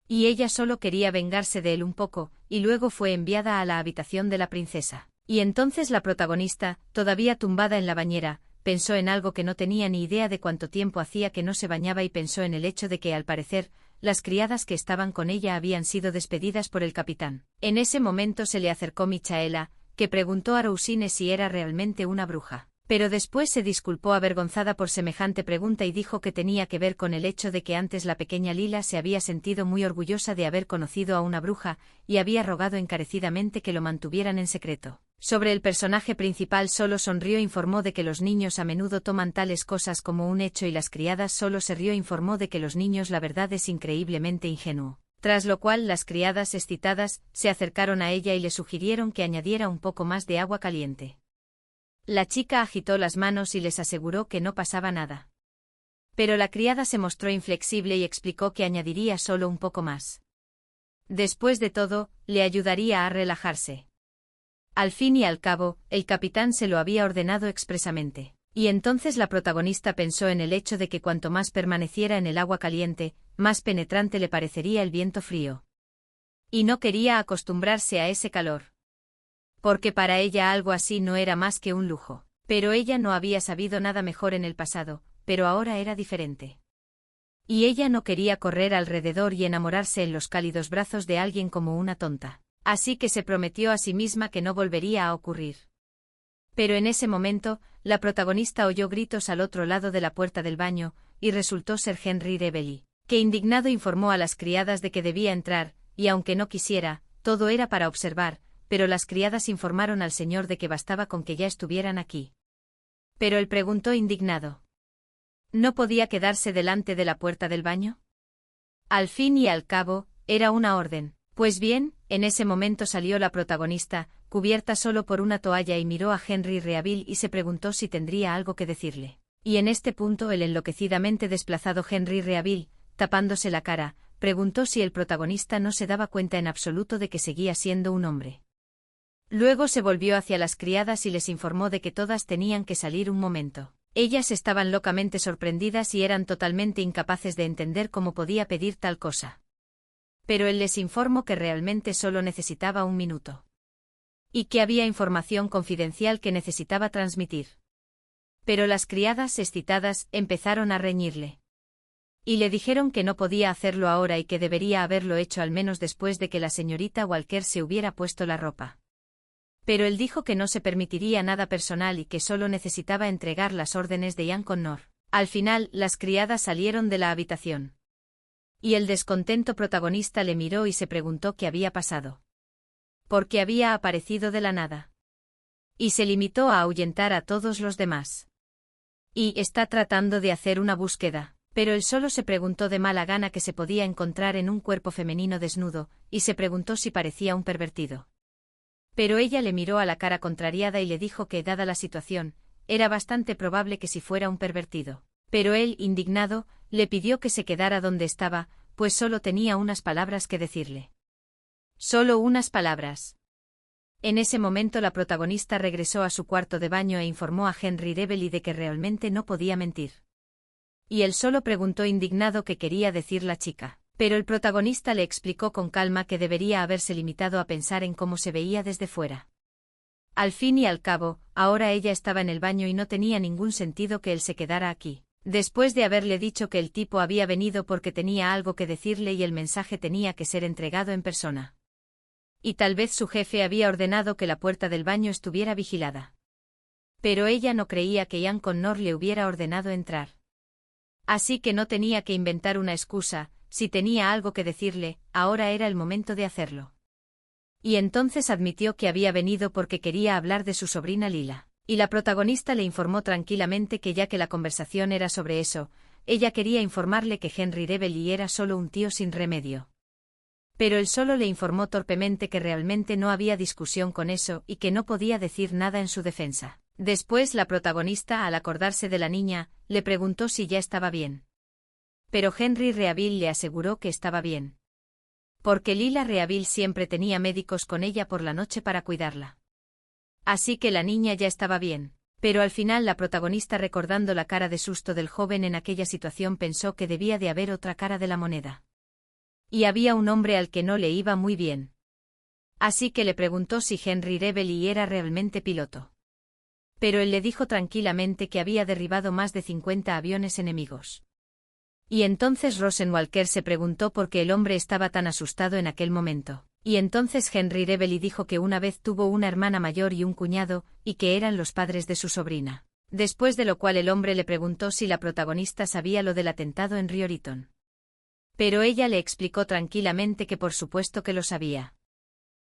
Y ella solo quería vengarse de él un poco, y luego fue enviada a la habitación de la princesa. Y entonces la protagonista, todavía tumbada en la bañera, pensó en algo que no tenía ni idea de cuánto tiempo hacía que no se bañaba y pensó en el hecho de que, al parecer, las criadas que estaban con ella habían sido despedidas por el capitán. En ese momento se le acercó Michaela, que preguntó a Rousine si era realmente una bruja. Pero después se disculpó avergonzada por semejante pregunta y dijo que tenía que ver con el hecho de que antes la pequeña Lila se había sentido muy orgullosa de haber conocido a una bruja, y había rogado encarecidamente que lo mantuvieran en secreto. Sobre el personaje principal solo sonrió e informó de que los niños a menudo toman tales cosas como un hecho y las criadas solo se rió e informó de que los niños la verdad es increíblemente ingenuo. Tras lo cual las criadas excitadas se acercaron a ella y le sugirieron que añadiera un poco más de agua caliente. La chica agitó las manos y les aseguró que no pasaba nada. Pero la criada se mostró inflexible y explicó que añadiría solo un poco más. Después de todo, le ayudaría a relajarse. Al fin y al cabo, el capitán se lo había ordenado expresamente. Y entonces la protagonista pensó en el hecho de que cuanto más permaneciera en el agua caliente, más penetrante le parecería el viento frío. Y no quería acostumbrarse a ese calor. Porque para ella algo así no era más que un lujo. Pero ella no había sabido nada mejor en el pasado, pero ahora era diferente. Y ella no quería correr alrededor y enamorarse en los cálidos brazos de alguien como una tonta. Así que se prometió a sí misma que no volvería a ocurrir. Pero en ese momento, la protagonista oyó gritos al otro lado de la puerta del baño, y resultó ser Henry Reveley, que indignado informó a las criadas de que debía entrar, y aunque no quisiera, todo era para observar, pero las criadas informaron al señor de que bastaba con que ya estuvieran aquí. Pero él preguntó indignado. ¿No podía quedarse delante de la puerta del baño? Al fin y al cabo, era una orden. Pues bien, en ese momento salió la protagonista, cubierta solo por una toalla y miró a Henry Reaville y se preguntó si tendría algo que decirle. Y en este punto el enloquecidamente desplazado Henry Reaville, tapándose la cara, preguntó si el protagonista no se daba cuenta en absoluto de que seguía siendo un hombre. Luego se volvió hacia las criadas y les informó de que todas tenían que salir un momento. Ellas estaban locamente sorprendidas y eran totalmente incapaces de entender cómo podía pedir tal cosa. Pero él les informó que realmente solo necesitaba un minuto. Y que había información confidencial que necesitaba transmitir. Pero las criadas, excitadas, empezaron a reñirle. Y le dijeron que no podía hacerlo ahora y que debería haberlo hecho al menos después de que la señorita Walker se hubiera puesto la ropa. Pero él dijo que no se permitiría nada personal y que solo necesitaba entregar las órdenes de Ian Connor. Al final, las criadas salieron de la habitación. Y el descontento protagonista le miró y se preguntó qué había pasado. ¿Por qué había aparecido de la nada? Y se limitó a ahuyentar a todos los demás. Y está tratando de hacer una búsqueda. Pero él solo se preguntó de mala gana que se podía encontrar en un cuerpo femenino desnudo, y se preguntó si parecía un pervertido. Pero ella le miró a la cara contrariada y le dijo que, dada la situación, era bastante probable que si fuera un pervertido. Pero él, indignado, le pidió que se quedara donde estaba, pues solo tenía unas palabras que decirle. Solo unas palabras. En ese momento la protagonista regresó a su cuarto de baño e informó a Henry Reveley de que realmente no podía mentir. Y él solo preguntó indignado qué quería decir la chica. Pero el protagonista le explicó con calma que debería haberse limitado a pensar en cómo se veía desde fuera. Al fin y al cabo, ahora ella estaba en el baño y no tenía ningún sentido que él se quedara aquí. Después de haberle dicho que el tipo había venido porque tenía algo que decirle y el mensaje tenía que ser entregado en persona. Y tal vez su jefe había ordenado que la puerta del baño estuviera vigilada. Pero ella no creía que Ian Connor le hubiera ordenado entrar. Así que no tenía que inventar una excusa, si tenía algo que decirle, ahora era el momento de hacerlo. Y entonces admitió que había venido porque quería hablar de su sobrina Lila. Y la protagonista le informó tranquilamente que ya que la conversación era sobre eso, ella quería informarle que Henry Reveley era solo un tío sin remedio. Pero él solo le informó torpemente que realmente no había discusión con eso y que no podía decir nada en su defensa. Después la protagonista, al acordarse de la niña, le preguntó si ya estaba bien. Pero Henry Reaville le aseguró que estaba bien. Porque Lila Reaville siempre tenía médicos con ella por la noche para cuidarla. Así que la niña ya estaba bien. Pero al final la protagonista, recordando la cara de susto del joven en aquella situación, pensó que debía de haber otra cara de la moneda. Y había un hombre al que no le iba muy bien. Así que le preguntó si Henry Reveley era realmente piloto. Pero él le dijo tranquilamente que había derribado más de 50 aviones enemigos. Y entonces Rosenwalker se preguntó por qué el hombre estaba tan asustado en aquel momento. Y entonces Henry Reveley dijo que una vez tuvo una hermana mayor y un cuñado, y que eran los padres de su sobrina. Después de lo cual el hombre le preguntó si la protagonista sabía lo del atentado en Rioriton. Pero ella le explicó tranquilamente que por supuesto que lo sabía.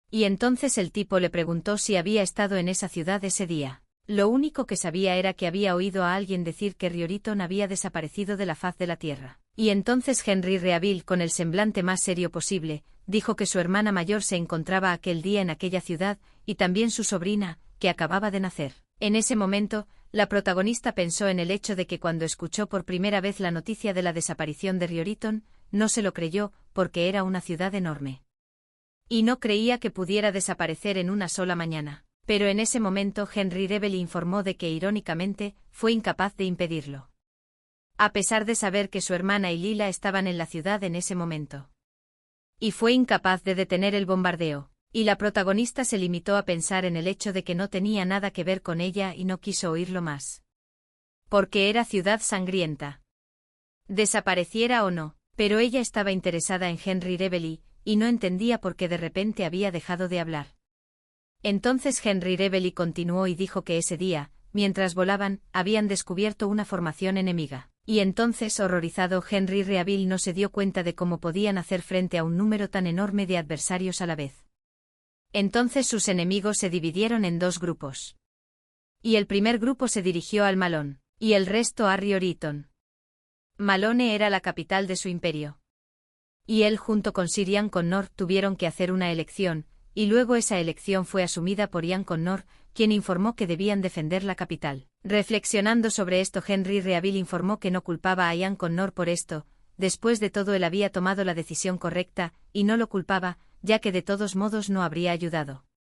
Y entonces el tipo le preguntó si había estado en esa ciudad ese día. Lo único que sabía era que había oído a alguien decir que Rioriton había desaparecido de la faz de la tierra. Y entonces Henry Reaville, con el semblante más serio posible, dijo que su hermana mayor se encontraba aquel día en aquella ciudad, y también su sobrina, que acababa de nacer. En ese momento, la protagonista pensó en el hecho de que cuando escuchó por primera vez la noticia de la desaparición de Rioriton, no se lo creyó, porque era una ciudad enorme. Y no creía que pudiera desaparecer en una sola mañana. Pero en ese momento Henry Reveley informó de que, irónicamente, fue incapaz de impedirlo. A pesar de saber que su hermana y Lila estaban en la ciudad en ese momento. Y fue incapaz de detener el bombardeo, y la protagonista se limitó a pensar en el hecho de que no tenía nada que ver con ella y no quiso oírlo más. Porque era ciudad sangrienta. Desapareciera o no, pero ella estaba interesada en Henry Reveley, y no entendía por qué de repente había dejado de hablar. Entonces Henry Reveley continuó y dijo que ese día, mientras volaban, habían descubierto una formación enemiga. Y entonces, horrorizado, Henry Reaville no se dio cuenta de cómo podían hacer frente a un número tan enorme de adversarios a la vez. Entonces sus enemigos se dividieron en dos grupos. Y el primer grupo se dirigió al Malone, y el resto a Rioriton. Malone era la capital de su imperio. Y él junto con Sir Ian Connor tuvieron que hacer una elección, y luego esa elección fue asumida por Ian Connor, quien informó que debían defender la capital. Reflexionando sobre esto, Henry Reaville informó que no culpaba a Ian Connor por esto, después de todo él había tomado la decisión correcta, y no lo culpaba, ya que de todos modos no habría ayudado.